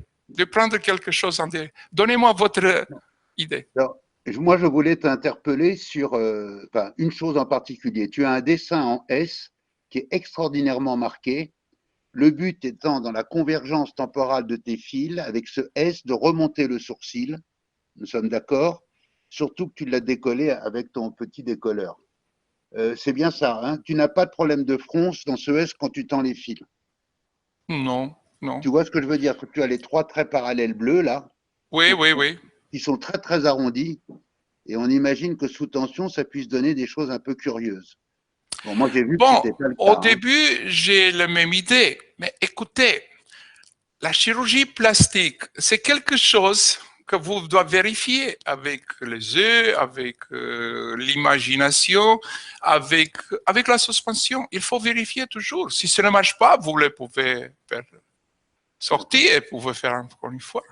prendre quelque chose en direct. Donnez-moi votre idée. Alors, moi, je voulais t'interpeller sur une chose en particulier. Tu as un dessin en S qui est extraordinairement marqué. Le but étant, dans la convergence temporale de tes fils, avec ce S, de remonter le sourcil. Nous sommes d'accord? Surtout que tu l'as décollé avec ton petit décolleur. C'est bien ça, hein? Tu n'as pas de problème de fronce dans ce S quand tu tends les fils. Non, non. Tu vois ce que je veux dire? Tu as les 3 traits parallèles bleus, là. Oui. Qui sont très arrondis. Et on imagine que sous tension, ça puisse donner des choses un peu curieuses. Bon, moi, j'ai vu que c'était pas le cas. Au début, j'ai la même idée. Mais écoutez, la chirurgie plastique, c'est quelque chose que vous devez vérifier avec les yeux, avec l'imagination, avec la suspension. Il faut vérifier toujours. Si ça ne marche pas, vous le pouvez faire sortir et vous pouvez faire encore une fois.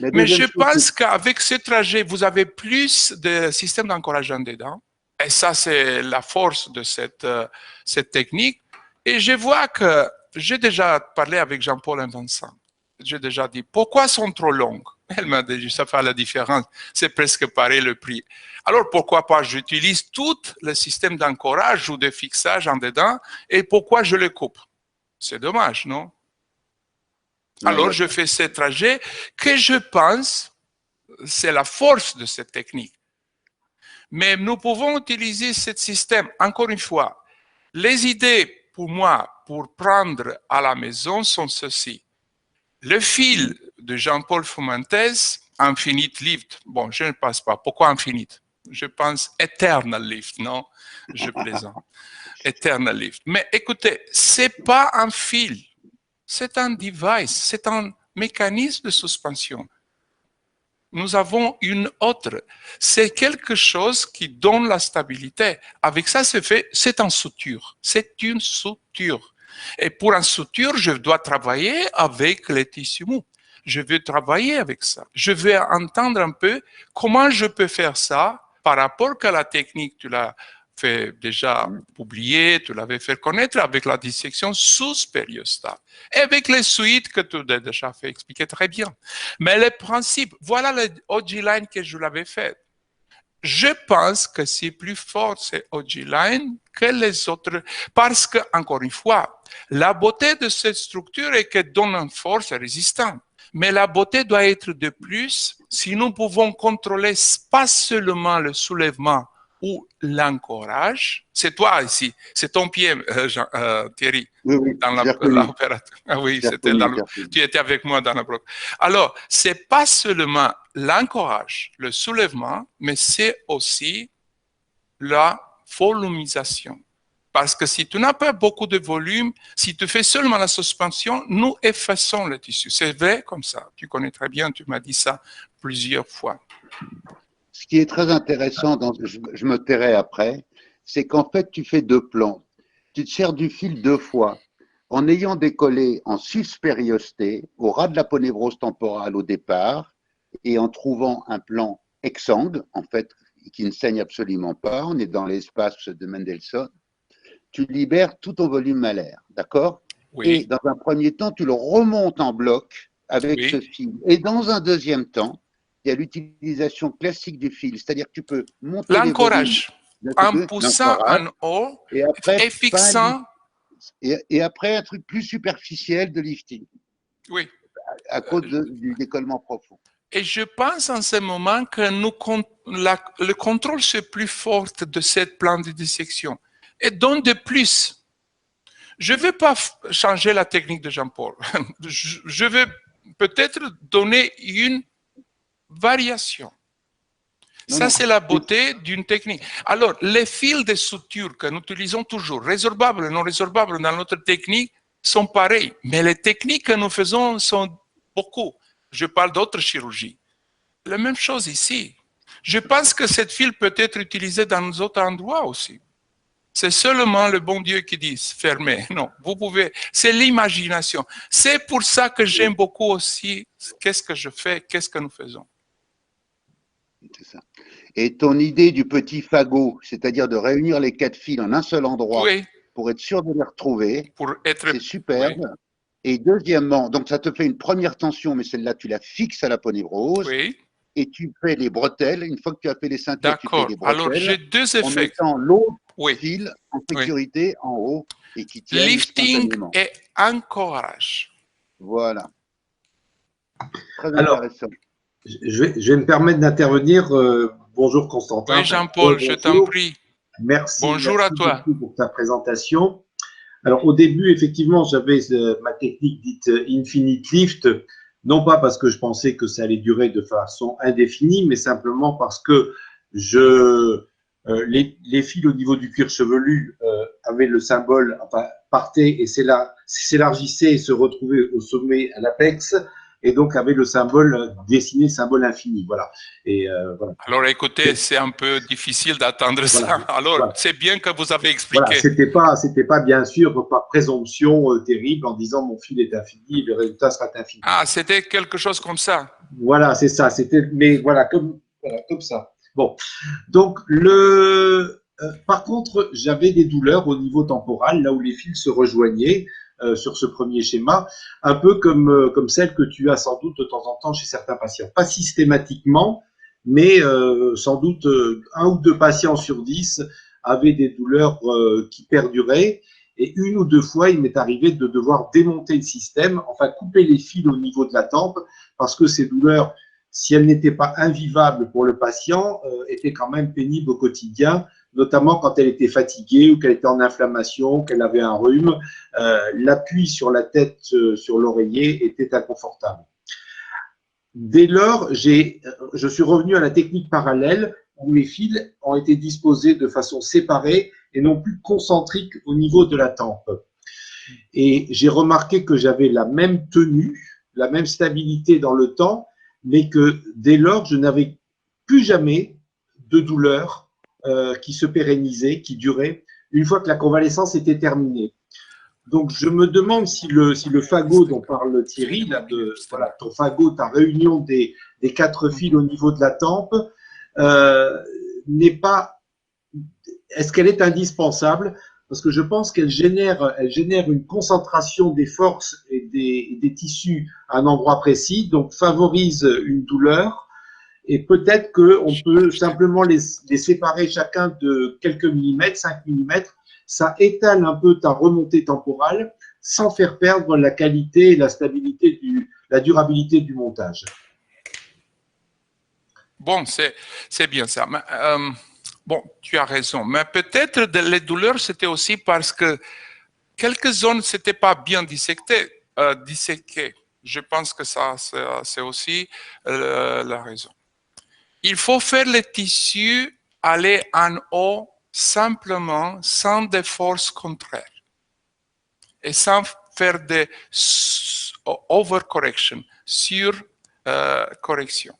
Mais je pense qu'avec ce trajet, vous avez plus de systèmes d'encouragement dedans. Et ça, c'est la force de cette technique. Et je vois que j'ai déjà parlé avec Jean-Paul et Vincent. J'ai déjà dit, pourquoi sont trop longues? Elle m'a dit, ça fait la différence. C'est presque pareil le prix. Alors, pourquoi pas, j'utilise tout le système d'encourage ou de fixage en dedans et pourquoi je le coupe? C'est dommage, non? Alors, je fais ce trajet que je pense, c'est la force de cette technique. Mais nous pouvons utiliser ce système, encore une fois. Les idées, pour moi, pour prendre à la maison sont ceci. Le fil de Jean-Paul Foumantès, Infinite Lift. Bon, je ne pense pas. Pourquoi Infinite? Je pense Eternal Lift, non? Je plaisante. Eternal Lift. Mais écoutez, c'est pas un fil. C'est un device. C'est un mécanisme de suspension. Nous avons une autre. C'est quelque chose qui donne la stabilité. Avec ça, c'est une suture. C'est une suture. Et pour une suture, je dois travailler avec les tissus mous. Je veux travailler avec ça. Je veux entendre un peu comment je peux faire ça par rapport à la technique. Tu l'as fait déjà publier, tu l'avais fait connaître avec la dissection sous périostat. Et avec les suites que tu as déjà fait expliquer très bien. Mais le principe, voilà le OG-line que je l'avais fait. Je pense que c'est plus fort ce OG-line que les autres, parce que, encore une fois, la beauté de cette structure est qu'elle donne une force résistante. Mais la beauté doit être de plus si nous pouvons contrôler pas seulement le soulèvement ou l'encourage. C'est toi ici, c'est ton pied, Thierry, oui, dans l'opérateur. Ah oui, tu étais avec moi dans la bloc. Alors, c'est pas seulement l'encourage, le soulèvement, mais c'est aussi la volumisation. Parce que si tu n'as pas beaucoup de volume, si tu fais seulement la suspension, nous effaçons le tissu. C'est vrai comme ça. Tu connais très bien, tu m'as dit ça plusieurs fois. Ce qui est très intéressant, je me tairai après, c'est qu'en fait, tu fais deux plans. Tu te sers du fil deux fois. En ayant décollé en suspériosté, au ras de l'aponévrose temporale au départ, et en trouvant un plan exsangue, en fait, qui ne saigne absolument pas, on est dans l'espace de Mendelssohn, tu libères tout ton volume malaire, d'accord? Oui. Et dans un premier temps, tu le remontes en bloc avec Oui. ce fil. Et dans un deuxième temps, il y a l'utilisation classique du fil, c'est-à-dire que tu peux monter les volumes L'encourage, en poussant en haut et après, et fixant. et après un truc plus superficiel de lifting, Oui. à cause du décollement profond. Et je pense en ce moment que le contrôle c'est plus fort de cette plan de dissection. Et donc de plus, je ne vais pas changer la technique de Jean-Paul. Je vais peut-être donner une variation. Ça, c'est la beauté d'une technique. Alors, les fils de suture que nous utilisons toujours, résorbables et non résorbables dans notre technique, sont pareils. Mais les techniques que nous faisons sont beaucoup. Je parle d'autres chirurgies. La même chose ici. Je pense que cette fil peut être utilisée dans d'autres endroits aussi. C'est seulement le bon Dieu qui dit fermez. Non, vous pouvez. C'est l'imagination. C'est pour ça que j'aime beaucoup aussi qu'est-ce que je fais, qu'est-ce que nous faisons. C'est ça. Et ton idée du petit fagot, c'est-à-dire de réunir les quatre fils en un seul endroit Oui. Pour être sûr de les retrouver, c'est superbe. Oui. Et deuxièmement, donc ça te fait une première tension, mais celle-là, tu la fixes à l'aponévrose. Oui. Et tu fais les bretelles. Une fois que tu as fait les ceintures, tu fais les bretelles. Alors, j'ai deux effets. En mettant l'autre fil en sécurité en haut et qui tient lifting et encourage. Voilà. Très intéressant. Je vais me permettre d'intervenir. Bonjour Constantin. Oui, Jean-Paul, je t'en prie. Merci. Bonjour à toi. Merci pour ta présentation. Alors, au début, effectivement, j'avais ma technique dite Infinite Lift, non pas parce que je pensais que ça allait durer de façon indéfinie, mais simplement parce que les fils au niveau du cuir chevelu avaient le symbole, enfin, partaient et s'élargissaient et se retrouvaient au sommet, à l'apex, et donc avait le symbole dessiné, symbole infini. Voilà. Et voilà. Alors écoutez, c'est un peu difficile d'attendre ça. Alors c'est bien que vous avez expliqué. Voilà, c'était pas bien sûr par présomption terrible en disant mon fil est infini, le résultat sera infini. Ah, c'était quelque chose comme ça. Voilà, c'est ça. Mais voilà, comme ça. Bon, donc par contre, j'avais des douleurs au niveau temporal, là où les fils se rejoignaient. Sur ce premier schéma, un peu comme celle que tu as sans doute de temps en temps chez certains patients. Pas systématiquement, mais sans doute 1 ou 2 patients sur 10 avaient des douleurs qui perduraient. Et 1 ou 2 fois, il m'est arrivé de devoir démonter le système, enfin couper les fils au niveau de la tempe, parce que ces douleurs, si elles n'étaient pas invivables pour le patient, étaient quand même pénibles au quotidien, notamment quand elle était fatiguée ou qu'elle était en inflammation, qu'elle avait un rhume. L'appui sur la tête, sur l'oreiller, était inconfortable. Dès lors, je suis revenu à la technique parallèle où les fils ont été disposés de façon séparée et non plus concentrique au niveau de la tempe. Et j'ai remarqué que j'avais la même tenue, la même stabilité dans le temps, mais que dès lors, je n'avais plus jamais de douleur qui se pérennisait, qui durait, une fois que la convalescence était terminée. Donc, je me demande si le fagot dont parle Thierry, là, voilà, ton fagot, ta réunion des 4 fils au niveau de la tempe, n'est pas… Est-ce qu'elle est indispensable? Parce que je pense qu'elle génère une concentration des forces et des tissus à un endroit précis, donc favorise une douleur. Et peut-être qu'on peut simplement les séparer chacun de quelques millimètres, 5 millimètres. Ça étale un peu ta remontée temporale sans faire perdre la qualité et la stabilité, la durabilité du montage. Bon, c'est bien ça. Mais, bon, tu as raison. Mais peut-être les douleurs, c'était aussi parce que quelques zones n'étaient pas bien disséquées. Je pense que ça, c'est aussi la raison. Il faut faire les tissus aller en haut simplement sans des forces contraires et sans faire des overcorrection, sur-correction.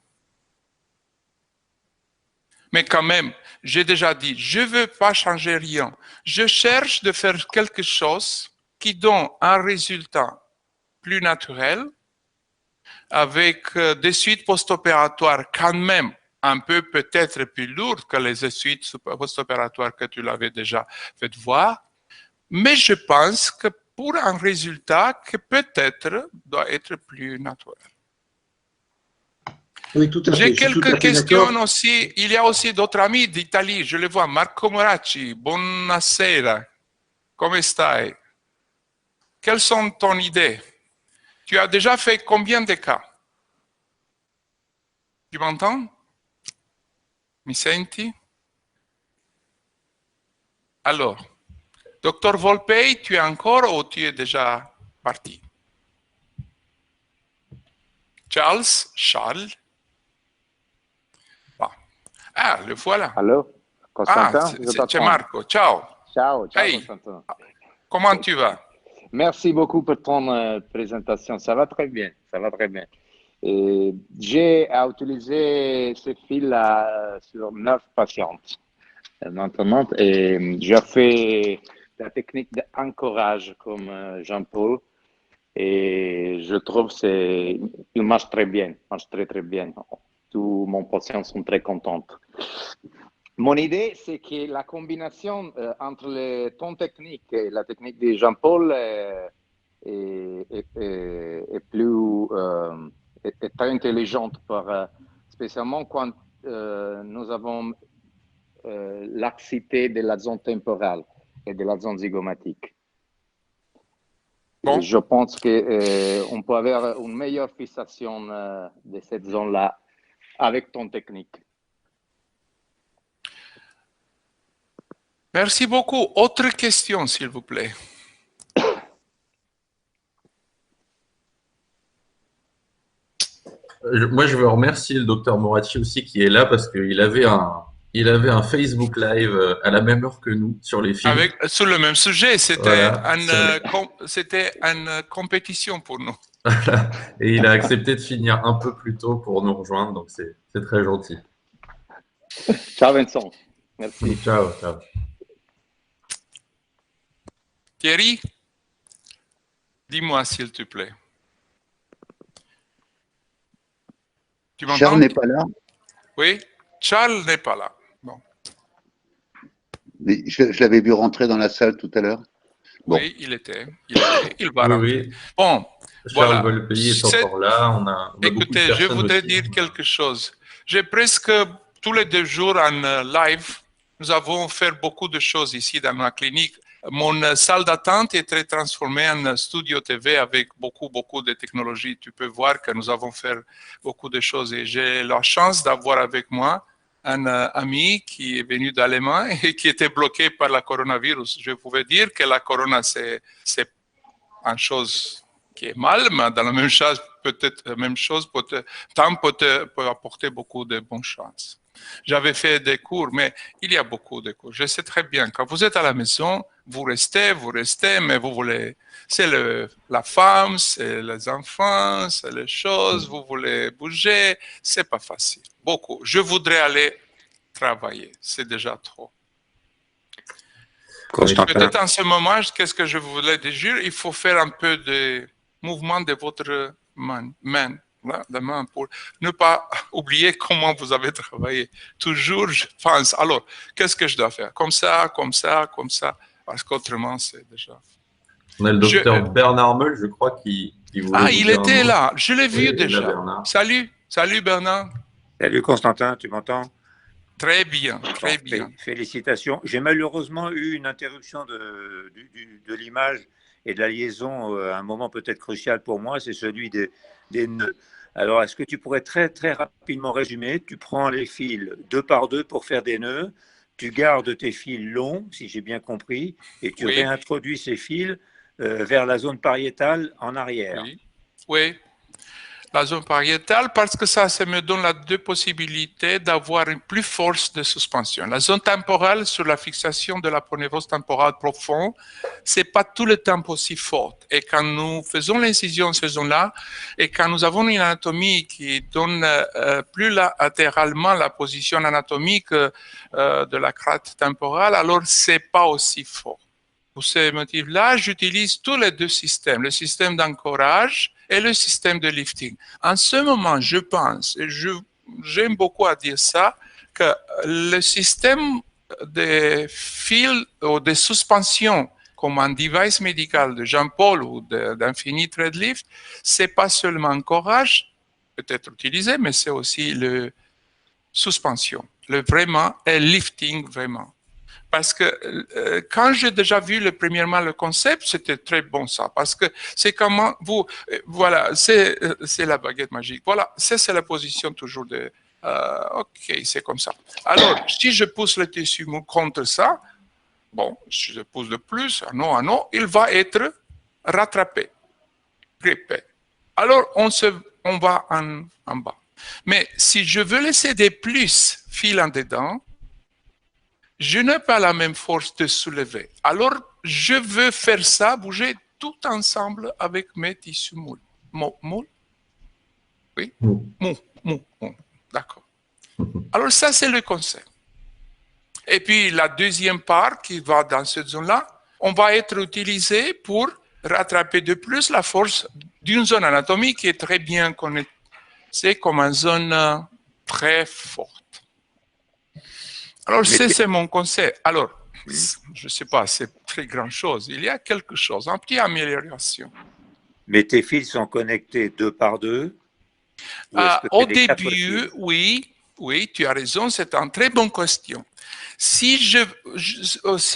Mais quand même, j'ai déjà dit, je ne veux pas changer rien. Je cherche de faire quelque chose qui donne un résultat plus naturel, avec des suites post-opératoires quand même un peu peut-être plus lourdes que les suites post-opératoires que tu l'avais déjà fait voir. Mais je pense que pour un résultat qui peut-être doit être plus naturel. Oui, tout à fait. J'ai Je suis tout à quelques fait questions d'accord. aussi. Il y a aussi d'autres amis d'Italie. Je les vois. Marco Moracci, buonasera. Come stai? Quelles sont ton idées? Tu as déjà fait combien de cas? Tu m'entends? Mi senti? Alors, Docteur Volpey, tu es encore ou tu es déjà parti? Charles? Ah, le voilà. Allô, Constantin, Ah, je c'est t'entends. Marco. Ciao. Ciao, Hey. Constantin. Comment tu vas? Merci beaucoup pour ton présentation. Ça va très bien, ça va très bien. Et j'ai utilisé ce fil-là sur 9 patientes maintenant et je fais la technique d'encourage comme Jean-Paul et je trouve qu'il marche très bien, marche très très bien. Tous mes patients sont très contents. Mon idée, c'est que la combinaison entre ton technique et la technique de Jean-Paul est très intelligente, spécialement quand nous avons laxité de la zone temporale et de la zone zygomatique. Bon. Et je pense qu'on peut avoir une meilleure fixation de cette zone-là avec ton technique. Merci beaucoup. Autre question, s'il vous plaît. Moi, je veux remercier le docteur Moracci aussi qui est là parce qu'il avait un Facebook Live à la même heure que nous sur les films. Sur le même sujet, c'était Voilà, une compétition pour nous. Et il a accepté de finir un peu plus tôt pour nous rejoindre, donc c'est très gentil. Ciao Vincent, merci. Ciao. Thierry, dis-moi s'il te plaît. Tu m'entends? Charles n'est pas là. Oui, Charles n'est pas là. Bon. Mais je l'avais vu rentrer dans la salle tout à l'heure. Bon. Oui, il va rentrer. Oui. Bon, Charles voilà. Volpey est encore là. On a Écoutez, je voudrais dire quelque chose. J'ai presque tous les 2 jours en live. Nous avons fait beaucoup de choses ici dans ma clinique. Mon salle d'attente est très transformée en studio TV avec beaucoup de technologies. Tu peux voir que nous avons fait beaucoup de choses et j'ai la chance d'avoir avec moi un ami qui est venu d'Allemagne et qui était bloqué par la coronavirus. Je pouvais dire que la corona, c'est une chose qui est mal, mais dans la même chose, peut apporter beaucoup de bonnes chances. J'avais fait des cours, mais il y a beaucoup de cours. Je sais très bien, quand vous êtes à la maison, vous restez, mais vous voulez, c'est la femme, c'est les enfants, c'est les choses, vous voulez bouger, c'est pas facile. Beaucoup. Je voudrais aller travailler, c'est déjà trop. Peut-être en ce moment, qu'est-ce que je voulais dire? Il faut faire un peu de mouvement de votre main, la main pour ne pas oublier comment vous avez travaillé. Toujours, je pense, alors, qu'est-ce que je dois faire? Comme ça, parce qu'autrement, c'est déjà... On a le docteur Bernard Meul, je crois, qui voulait... Ah, il était là, je l'ai vu déjà. Salut Bernard. Salut Constantin, tu m'entends? Très bien, très bien. Félicitations. J'ai malheureusement eu une interruption de l'image et de la liaison à un moment peut-être crucial pour moi, c'est celui des nœuds. Alors, est-ce que tu pourrais très rapidement résumer? Tu prends les fils 2 par 2 pour faire des nœuds, tu gardes tes fils longs, si j'ai bien compris, et tu réintroduis ces fils vers la zone pariétale en arrière. Oui. la zone pariétale parce que ça me donne la deux possibilités d'avoir une plus force de suspension. La zone temporale sur la fixation de la pronévrose temporale profonde, c'est pas tout le temps aussi forte. Et quand nous faisons l'incision ces zones-là, et quand nous avons une anatomie qui donne plus latéralement la position anatomique de la crête temporale, alors c'est pas aussi fort. Pour ces motifs-là, j'utilise tous les deux systèmes, le système d'anchorage et le système de lifting. En ce moment, je pense, et j'aime beaucoup à dire ça, que le système de fil ou de suspension comme un device médical de Jean-Paul ou d'Infinite Threadlift, c'est pas seulement anchorage, peut-être utilisé, mais c'est aussi le suspension, le vraiment, et lifting vraiment. Parce que quand j'ai déjà vu premièrement le concept, c'était très bon ça. Parce que c'est comment vous, voilà, c'est la baguette magique. Voilà, c'est la position toujours de, ok, c'est comme ça. Alors, si je pousse le tissu mou contre ça, bon, si je pousse de plus, un an, il va être rattrapé, grippé. Alors, on va en bas. Mais si je veux laisser des plus fil en dedans, je n'ai pas la même force de soulever. Alors, je veux faire ça, bouger tout ensemble avec mes tissus moules. Moule? Oui? Mou. D'accord. Alors, ça, c'est le concept. Et puis, la deuxième part qui va dans cette zone-là, on va être utilisé pour rattraper de plus la force d'une zone anatomique qui est très bien connue. C'est comme une zone très forte. Alors, c'est mon conseil. Alors, je ne sais pas, c'est très grand chose. Il y a quelque chose, une petite amélioration. Mais tes fils sont connectés 2 par 2? Au début, oui, tu as raison, c'est une très bonne question. Si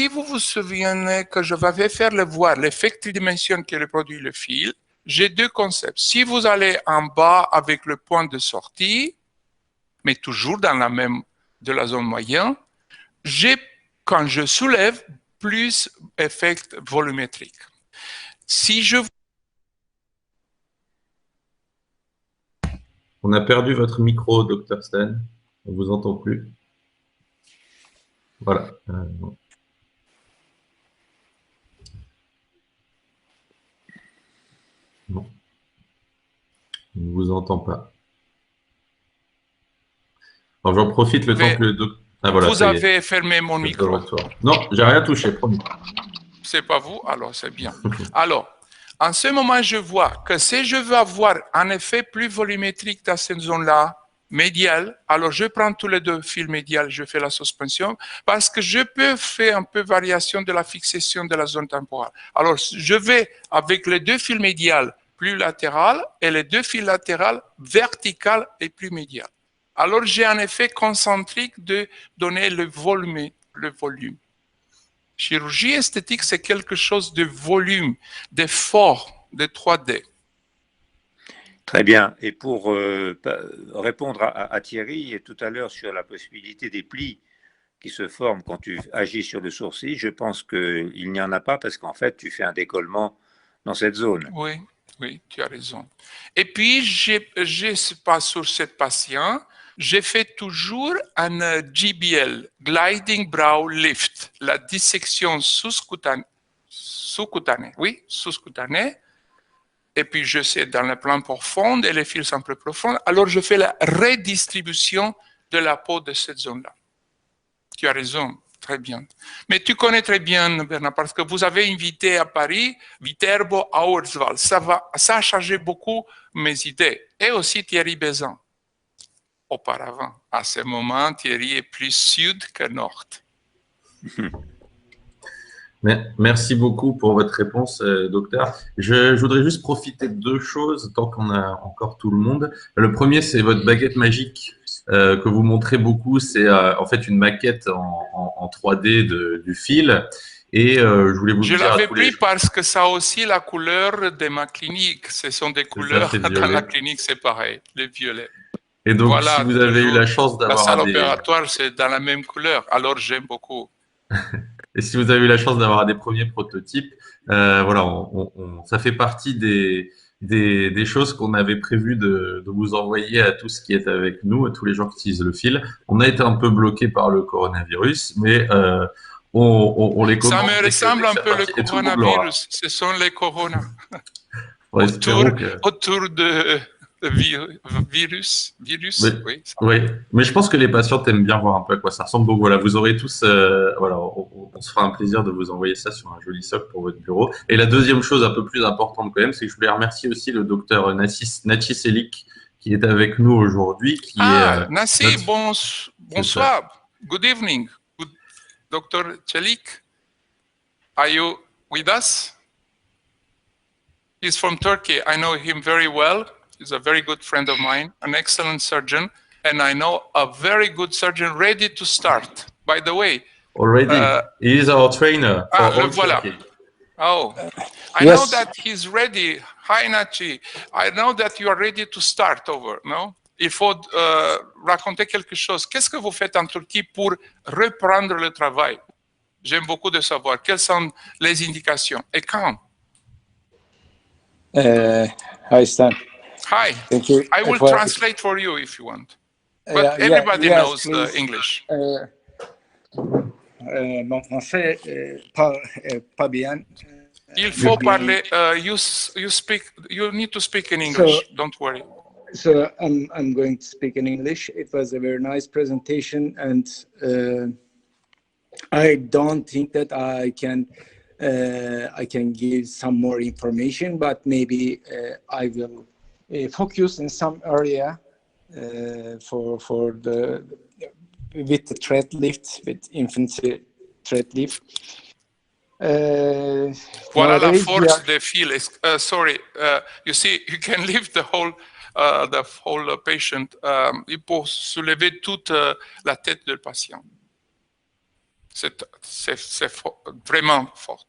vous vous souvenez que je vais faire voir l'effet tridimension qui reproduit le fil, j'ai deux concepts. Si vous allez en bas avec le point de sortie, mais toujours dans la même de la zone moyenne, quand je soulève, plus effet volumétrique. Si je... On a perdu votre micro, Dr Stan. On ne vous entend plus. Voilà. Non. On ne vous entend pas. Alors, j'en profite le temps que le docteur... Ah, voilà, vous avez fermé mon micro. Non, j'ai rien touché, promis. C'est pas vous? Alors, c'est bien. Alors, en ce moment, je vois que si je veux avoir un effet plus volumétrique dans cette zone-là, médiale, alors je prends tous les deux fils médials, je fais la suspension, parce que je peux faire un peu variation de la fixation de la zone temporale. Alors, je vais avec les deux fils médials plus latérales et les deux fils latérales verticales et plus médiales. Alors, j'ai un effet concentrique de donner le volume. Chirurgie esthétique, c'est quelque chose de volume, de fort, de 3D. Très bien. Et pour répondre à Thierry tout à l'heure sur la possibilité des plis qui se forment quand tu agis sur le sourcil, je pense qu'il n'y en a pas parce qu'en fait, tu fais un décollement dans cette zone. Oui, tu as raison. Et puis, pas sur cette patient, j'ai fait toujours un GBL, Gliding Brow Lift, la dissection sous-cutanée, sous-cutanée. Et puis, je sais dans le plan profond et les fils un peu profonds, alors je fais la redistribution de la peau de cette zone-là. Tu as raison, très bien. Mais tu connais très bien, Bernard, parce que vous avez invité à Paris Viterbo Auerswald. Ça a changé beaucoup mes idées. Et aussi Thierry Bézin. Auparavant, à ce moment, Thierry est plus sud que nord. Merci beaucoup pour votre réponse, docteur. Je voudrais juste profiter de deux choses tant qu'on a encore tout le monde. Le premier, c'est votre baguette magique que vous montrez beaucoup. C'est en fait une maquette en 3D du fil. Et je voulais vous dire... Je l'avais pris parce que ça a aussi la couleur de ma clinique. Ce sont des couleurs dans la clinique, c'est pareil, le violet. Et donc, voilà, si vous avez eu la chance d'avoir... La salle opératoire, c'est dans la même couleur. Alors, j'aime beaucoup. Et si vous avez eu la chance d'avoir des premiers prototypes, voilà, ça fait partie des des choses qu'on avait prévu de vous envoyer à tous qui est avec nous, à tous les gens qui utilisent le fil. On a été un peu bloqué par le coronavirus, mais on les Ça commande. me ressemble un peu le Et tout le monde l'aura. coronavirus. Ce sont les coronas. Ouais, espérons que... Autour de virus, Mais, oui. oui, mais je pense que les patients aiment bien voir un peu à quoi ça ressemble. Donc voilà, vous aurez tous, voilà, on se fera un plaisir de vous envoyer ça sur un joli socle pour votre bureau. Et la deuxième chose un peu plus importante quand même, c'est que je voulais remercier aussi le docteur Nachi Selik qui est avec nous aujourd'hui. Nassi, bonsoir. Good evening. Dr. Celik, are you with us? He's from Turkey. I know him very well. He's a very good friend of mine, an excellent surgeon, and I know a very good surgeon ready to start. By the way, already, he is our trainer. Voilà. Oh, I Yes. know that he's ready. Hi, Nachi. I know that you are ready to start over, no? Il faut raconter quelque chose. Qu'est-ce que vous faites en Turquie pour reprendre le travail? J'aime beaucoup de savoir quelles sont les indications et quand. Hi, Stan. Hi. Thank you. I will translate for you if you want. But everybody knows English. Mon français pas bien. Il faut parler. You need to speak in English. Don't worry. So I'm going to speak in English. It was a very nice presentation, and I don't think that I can give some more information, but maybe I will focus in some area for the with the thread lift, with infantry thread lift. Voilà la force des fils. Sorry, you see, you can lift the whole patient. Il faut soulever toute la tête du patient. C'est vraiment fort.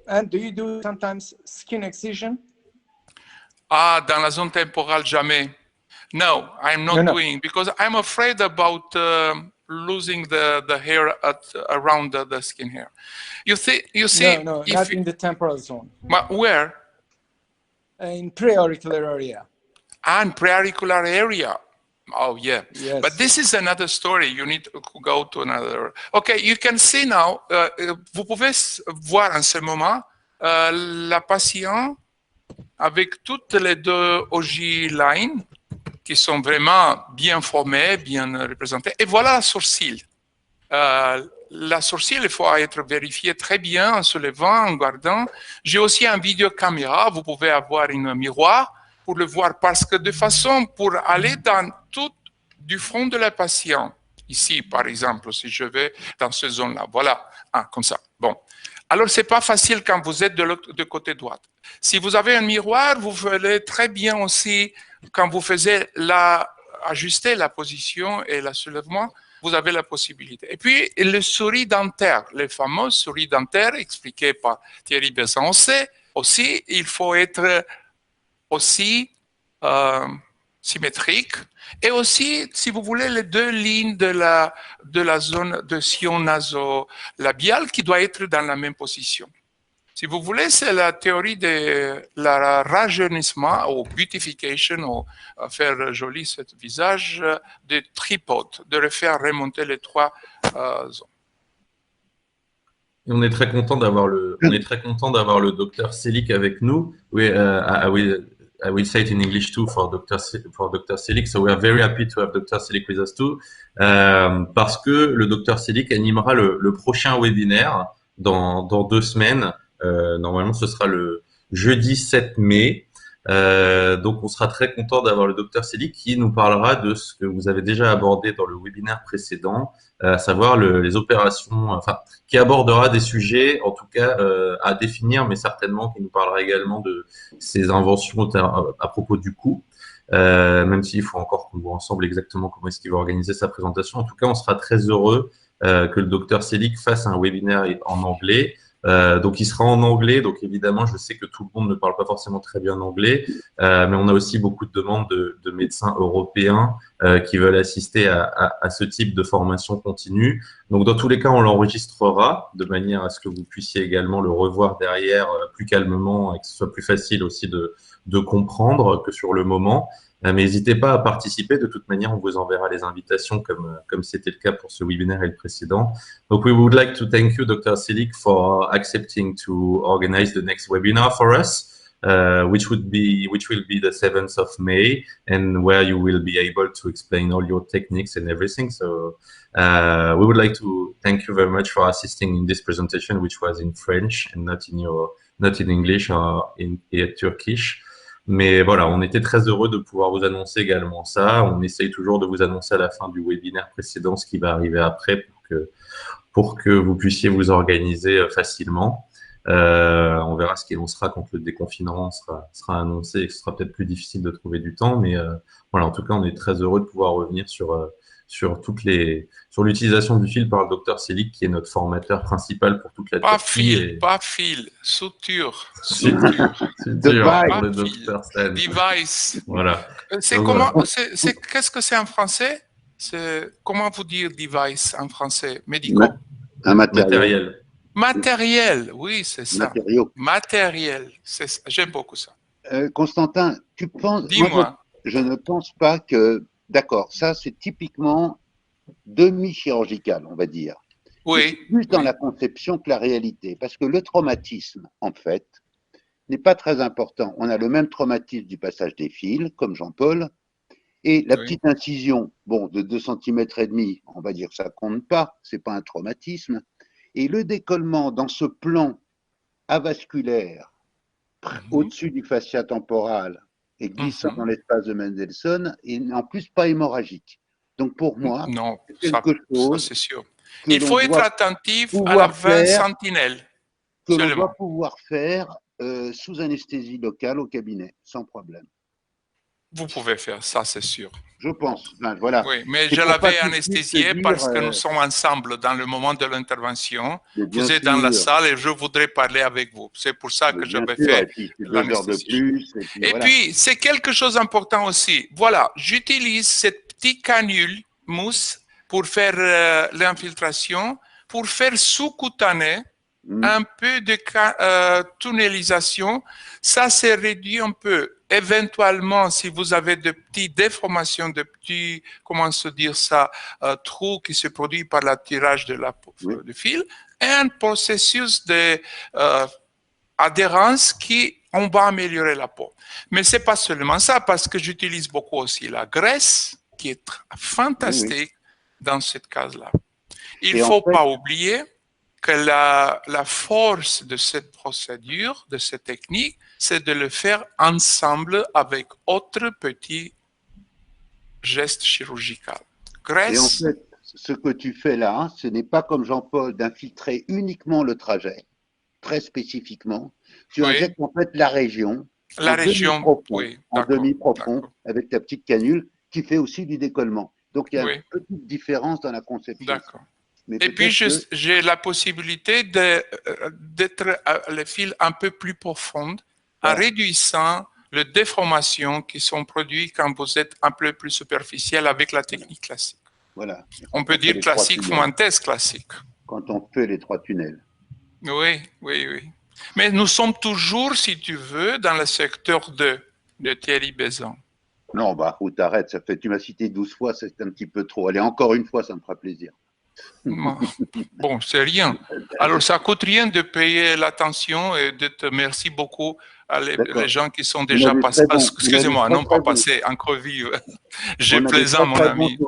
And do you do sometimes skin excision? Dans la zone temporale, jamais. No, I'm not doing, because I'm afraid about losing the hair around the skin hair. You see. No, not in the temporal zone. Where? In preauricular area. In preauricular area. Oh yeah. Yes. But this is another story. You need to go to another. Okay, you can see now. Vous pouvez voir en ce moment la patiente avec toutes les deux OG lines qui sont vraiment bien formées, bien représentées. Et voilà la sourcil. La sourcil, il faut être vérifié très bien en se levant, en gardant. J'ai aussi un vidéo caméra. Vous pouvez avoir un miroir pour le voir, parce que de façon pour aller dans tout du front de la patiente, ici par exemple, si je vais dans cette zone-là, voilà, comme ça. Bon, alors c'est pas facile quand vous êtes de côté droit. Si vous avez un miroir, vous pouvez très bien aussi, quand vous faites ajuster la position et le soulèvement, vous avez la possibilité. Et puis le souris dentaire, le fameux souris dentaire expliqué par Thierry Besançon, aussi il faut être aussi symétrique, et aussi, si vous voulez, les deux lignes de la zone de sillon nasolabial qui doit être dans la même position. Si vous voulez, c'est la théorie de la rajeunissement ou beautification, ou faire joli ce visage de tripode, de refaire remonter les trois zones. Et on est très content d'avoir le docteur Selik avec nous. I will say it in English too for Dr. Selik. So we are very happy to have Dr. Selik with us too, parce que le Dr. Selik animera le prochain webinaire dans 2 semaines. Normalement, ce sera le jeudi 7 mai. Donc, on sera très content d'avoir le Dr. Selik qui nous parlera de ce que vous avez déjà abordé dans le webinaire précédent, à savoir les opérations, enfin, qui abordera des sujets, en tout cas, à définir, mais certainement qui nous parlera également de ses inventions à propos du coût, même s'il faut encore qu'on voit ensemble exactement comment est-ce qu'il va organiser sa présentation. En tout cas, on sera très heureux que le Dr. Selik fasse un webinaire en anglais, Donc, il sera en anglais. Donc, évidemment, je sais que tout le monde ne parle pas forcément très bien anglais, mais on a aussi beaucoup de demandes de médecins européens qui veulent assister à ce type de formation continue. Donc, dans tous les cas, on l'enregistrera de manière à ce que vous puissiez également le revoir derrière plus calmement et que ce soit plus facile aussi de comprendre que sur le moment. Mais n'hésitez pas à participer. De toute manière, on vous enverra les invitations comme c'était le cas pour ce webinaire et le précédent. Donc, we would like to thank you, Dr. Silik, for accepting to organize the next webinar for us, which will be the 7th of May, and where you will be able to explain all your techniques and everything. So, we would like to thank you very much for assisting in this presentation, which was in French and not in English or in Turkish. Mais voilà, on était très heureux de pouvoir vous annoncer également ça. On essaye toujours de vous annoncer à la fin du webinaire précédent ce qui va arriver après pour que vous puissiez vous organiser facilement. On verra ce qu'il en sera quand le déconfinement sera annoncé et que ce sera peut-être plus difficile de trouver du temps. Mais voilà, en tout cas, on est très heureux de pouvoir revenir sur l'utilisation du fil par le Dr Silik, qui est notre formateur principal pour toute la Turquie. Pas fil, suture. Device. Voilà. Qu'est-ce que c'est en français? Comment vous dire device en français? Médicaux. Un matériel. Matériel, oui, c'est ça. Matériel. J'aime beaucoup ça. Constantin, tu penses… Dis-moi. Je ne pense pas que… D'accord, ça c'est typiquement demi-chirurgical, on va dire. Oui. Plus dans la conception que la réalité. Parce que le traumatisme, en fait, n'est pas très important. On a le même traumatisme du passage des fils, comme Jean-Paul, et la petite incision, bon, de 2 cm et demi, on va dire que ça compte pas, c'est pas un traumatisme. Et le décollement dans ce plan avasculaire, au-dessus du fascia temporal, et glissant dans l'espace de Mendelssohn, et en plus pas hémorragique. Donc pour moi, c'est quelque chose… Ça c'est sûr. Il faut être attentif à la 20 sentinelles. Que l'on doit pouvoir faire sous anesthésie locale au cabinet, sans problème. Vous pouvez faire ça, c'est sûr. Je pense. Ben, voilà. Oui, mais je l'avais anesthésié parce que nous sommes ensemble dans le moment de l'intervention. Vous êtes dans la salle et je voudrais parler avec vous. C'est pour ça que j'avais fait l'anesthésie. Et puis, c'est quelque chose d'important aussi. Voilà, j'utilise cette petite canule mousse pour faire l'infiltration, pour faire sous-cutané un peu de tunnelisation. Ça s'est réduit un peu. Éventuellement, si vous avez de petites déformations, de petits, comment se dire ça, trous qui se produisent par l'attirage de la de fil, et un processus d'adhérence on va améliorer la peau. Mais c'est pas seulement ça, parce que j'utilise beaucoup aussi la graisse, qui est fantastique dans cette case-là. Il ne faut pas oublier que la force de cette procédure, de cette technique, c'est de le faire ensemble avec autres petits gestes chirurgicaux. Graisse. Et en fait, ce que tu fais là, ce n'est pas comme Jean-Paul d'infiltrer uniquement le trajet, très spécifiquement. Tu injectes en fait la région. La région, en demi-profond, avec ta petite canule, qui fait aussi du décollement. Donc, il y a une petite différence dans la conception. D'accord. Et puis, j'ai la possibilité d'être les fils un peu plus profondes en réduisant les déformations qui sont produites quand vous êtes un peu plus superficiel avec la technique classique. Voilà. On peut dire classique, Fuentes classique. Quand on fait les 3 tunnels. Oui. Mais nous sommes toujours, si tu veux, dans le secteur de Thierry Bézant. Non, où t'arrêtes, tu m'as cité 12 fois, c'est un petit peu trop. Allez, encore une fois, ça me fera plaisir. Bon, c'est rien. Alors, ça coûte rien de payer l'attention et de te merci beaucoup à les gens qui sont déjà passés. Excusez-moi, non pas passés, encore vivre. Je plaisante, mon ami.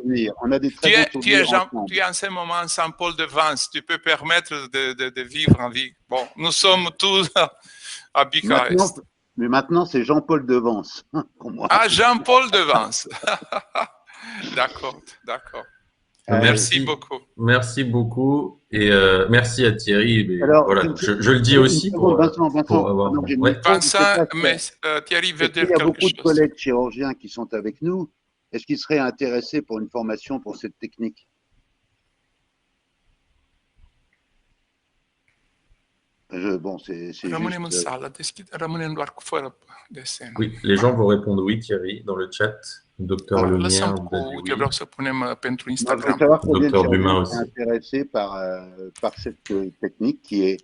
On a des très bons souvenirs. Tu es en ce moment à Saint-Paul-de-Vence. Tu peux permettre de vivre en vie. Bon, nous sommes tous à Bucarest. Mais maintenant, c'est Jean-Paul de Vence pour moi. Ah, Jean-Paul de Vence. D'accord. Merci beaucoup. Merci beaucoup et merci à Thierry. Alors, voilà, je le dis aussi pour avoir… Vincent, mais Thierry veut dire quelque chose. Il y a beaucoup de collègues chirurgiens qui sont avec nous. Est-ce qu'ils seraient intéressés pour une formation pour cette technique? Bon, c'est Rămânem în juste. sală, rămânem doar fără desen. Oui, les gens vont répondre oui, Thierry, dans le chat. Docteur Lemierre, Lăsăm vous cu, avez dit uite, oui. vreau să punem pentru Moi, je veux Instagram. savoir combien de Docteur Dumas chirurgiens aussi. sont intéressés par cette technique qui est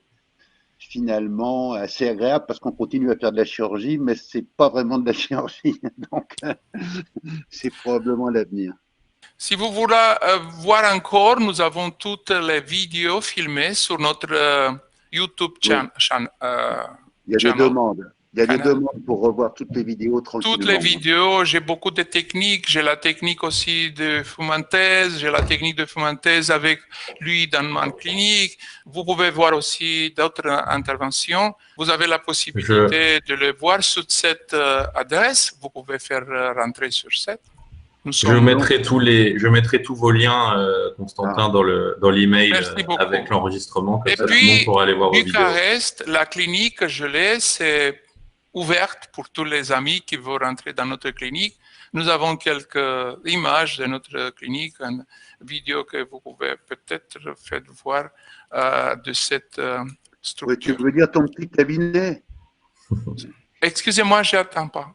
finalement assez agréable parce qu'on continue à faire de la chirurgie, mais c'est pas vraiment de la chirurgie. Donc, c'est probablement l'avenir. Si vous voulez voir encore, nous avons toutes les vidéos filmées sur notre YouTube channel. Il y a des demandes. Il y a des Canal. demandes pour revoir toutes les vidéos tranquillement. Toutes les vidéos, j'ai beaucoup de techniques. J'ai la technique aussi de fumanthèse. J'ai la technique de fumanthèse avec lui dans ma clinique. Vous pouvez voir aussi d'autres interventions. Vous avez la possibilité de le voir sur cette adresse. Vous pouvez faire rentrer sur cette. Je mettrai tous vos liens, Constantin, dans l'email avec l'enregistrement. Comme Et ça, puis, tout le monde pourra aller voir vos vidéos. Bucarest, la clinique que je l'ai, c'est ouverte pour tous les amis qui veulent rentrer dans notre clinique. Nous avons quelques images de notre clinique, une vidéo que vous pouvez peut-être faire voir de cette structure. Tu veux dire ton petit cabinet? Excusez-moi, je n'attends pas.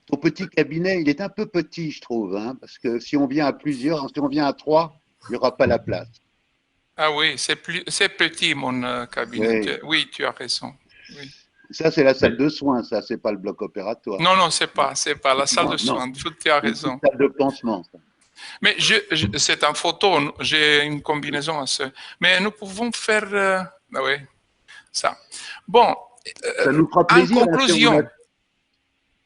Ton petit cabinet, il est un peu petit, je trouve, hein, parce que si on vient à plusieurs, si on vient à 3, il n'y aura pas la place. Ah oui, c'est petit mon cabinet. Oui, tu as raison. Oui. Ça, c'est la salle de soins, ça, c'est pas le bloc opératoire. Non, c'est pas la salle de soins. Tu as raison. C'est la salle de pansement. Ça. Mais c'est en photo, j'ai une combinaison à ce. Mais nous pouvons faire, oui, ça. Bon, ça nous fera plaisir. En conclusion,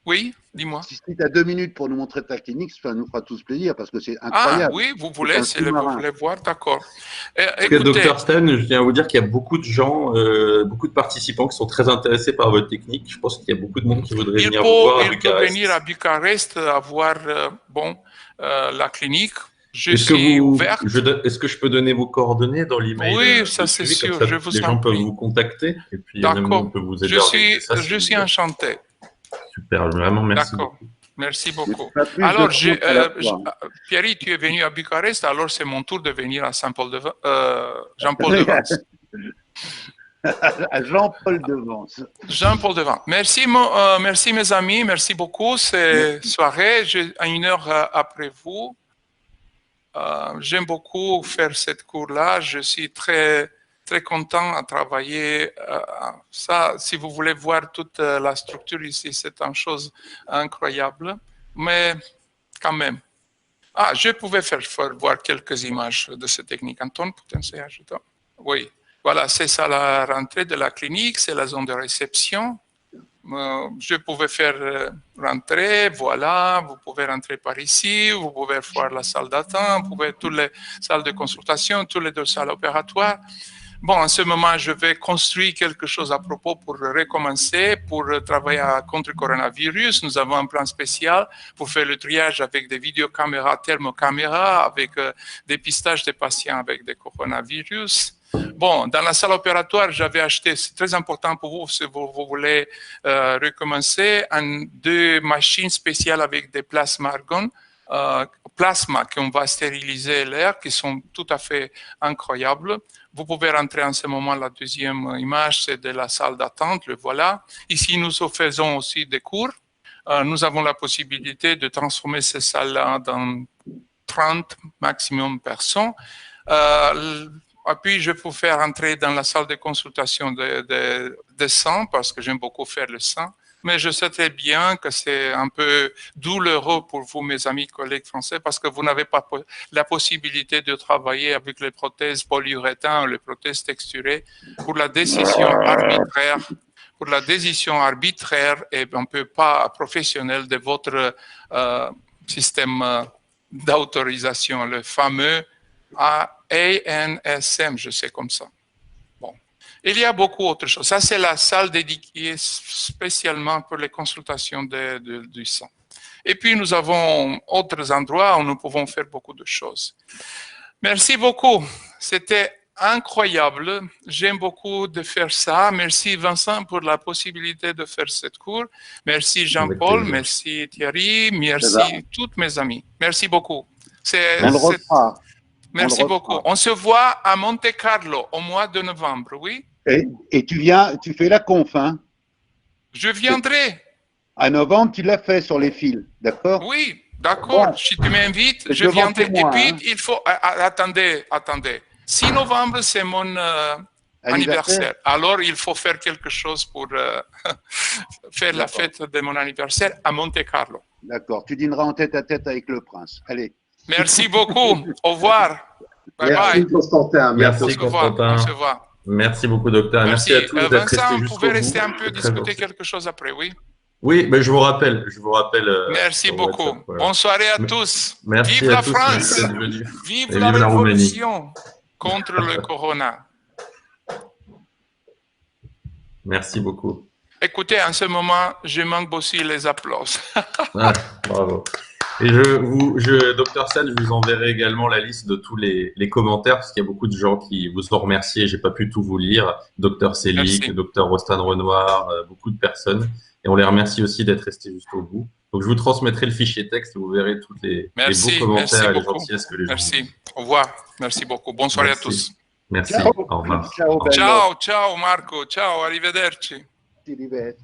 oui, dis-moi. Si tu as 2 minutes pour nous montrer ta clinique, ça nous fera tous plaisir parce que c'est incroyable. Ah oui, vous voulez voir, d'accord. Parce que Dr Stan, je tiens à vous dire qu'il y a beaucoup de gens, beaucoup de participants qui sont très intéressés par votre technique. Je pense qu'il y a beaucoup de monde qui voudrait venir vous voir à Bucarest. Il peut venir à Bucarest, voir la clinique. Je suis ouvert. Est-ce que je peux donner vos coordonnées dans l'email? Oui, ça c'est sûr. Les gens peuvent vous contacter et puis on peut vous aider. Je suis enchanté. Super, vraiment merci. D'accord, merci beaucoup. Alors, Pierre, tu es venu à Bucarest, alors c'est mon tour de venir à Jean-Paul de Vence. Jean-Paul de Vence. Jean-Paul de Vence. Merci mes amis, merci beaucoup. C'est soirée, à 1 heure après vous. J'aime beaucoup faire cette cours-là. Je suis très content à travailler. Ça, si vous voulez voir toute la structure ici, c'est une chose incroyable. Mais quand même. Je pouvais faire voir quelques images de cette technique. Anton, peut-être ajouter? Oui. Voilà, c'est ça la rentrée de la clinique, c'est la zone de réception. Je pouvais faire rentrer, voilà, vous pouvez rentrer par ici, vous pouvez voir la salle d'attente, vous pouvez toutes les salles de consultation, toutes les 2 salles opératoires. Bon, en ce moment, je vais construire quelque chose à propos pour recommencer, pour travailler contre le coronavirus. Nous avons un plan spécial pour faire le triage avec des vidéocaméras, thermocaméras, avec dépistage des patients avec des coronavirus. Bon, dans la salle opératoire, j'avais acheté, c'est très important pour vous si vous voulez recommencer, 2 machines spéciales avec des plasma argon, plasma qu'on va stériliser l'air, qui sont tout à fait incroyables. Vous pouvez rentrer en ce moment, la deuxième image, c'est de la salle d'attente, le voilà. Ici, nous faisons aussi des cours. Nous avons la possibilité de transformer ces salles-là dans 30 maximum personnes. Puis, je peux faire entrer dans la salle de consultation de sang, parce que j'aime beaucoup faire le sang. Mais je sais très bien que c'est un peu douloureux pour vous, mes amis collègues français, parce que vous n'avez pas la possibilité de travailler avec les prothèses polyuréthane ou les prothèses texturées pour la décision arbitraire. Pour la décision arbitraire et un peu pas professionnelle de votre système d'autorisation, le fameux ANSM, je sais comme ça. Bon. Il y a beaucoup d'autres choses. Ça, c'est la salle dédiée spécialement pour les consultations du sang. Et puis, nous avons d'autres endroits où nous pouvons faire beaucoup de choses. Merci beaucoup. C'était incroyable. J'aime beaucoup de faire ça. Merci Vincent pour la possibilité de faire cette cours. Merci Jean-Paul, merci Thierry, merci tous mes amis. Merci beaucoup. Merci beaucoup. On se voit à Monte Carlo au mois de novembre, oui? Et tu fais la conf, hein? Je viendrai. À novembre, tu l'as fait sur les fils, d'accord? Oui, d'accord. Bon. Si tu m'invites, C'est je devant viendrai. témoin, Et puis, hein. il faut... attendez. 6 novembre, c'est mon anniversaire. Alors, il faut faire quelque chose pour faire la fête de mon anniversaire à Monte Carlo. D'accord. Tu dîneras en tête-à-tête avec le prince. Allez. Merci beaucoup. Au revoir. Bye Merci, bye. Constantin. Merci, On se voit. Constantin. On se voit. Merci beaucoup, docteur. Merci à tous d'être restés Vincent, vous jusqu'au pouvez bout. rester un peu, C'est très discuter gentil. quelque chose après, oui? Oui, mais je vous rappelle. Merci sur beaucoup. WhatsApp, voilà. Bonne soirée à tous. Merci Vive à la tous France. d'être venus. Vive Et la vive la Roumanie. révolution contre le corona. Merci beaucoup. Écoutez, en ce moment, je manque aussi les applaudissements. Ah, bravo. Et docteur San, je vous enverrai également la liste de tous les commentaires, parce qu'il y a beaucoup de gens qui vous ont remercié, j'ai pas pu tout vous lire. Docteur Célic, Merci. docteur Rostan Renoir, beaucoup de personnes. Et on les remercie aussi d'être restés jusqu'au bout. Donc, je vous transmettrai le fichier texte et vous verrez tous les Merci, beaux commentaires et les beaucoup. gentillesses que les gens ont dit. Merci. Au revoir. Merci beaucoup. Bonne soirée Merci. à tous. Merci. Ciao. Au revoir. Ciao, bello. Ciao, ciao Marco. Ciao, arrivederci. Ti diverti.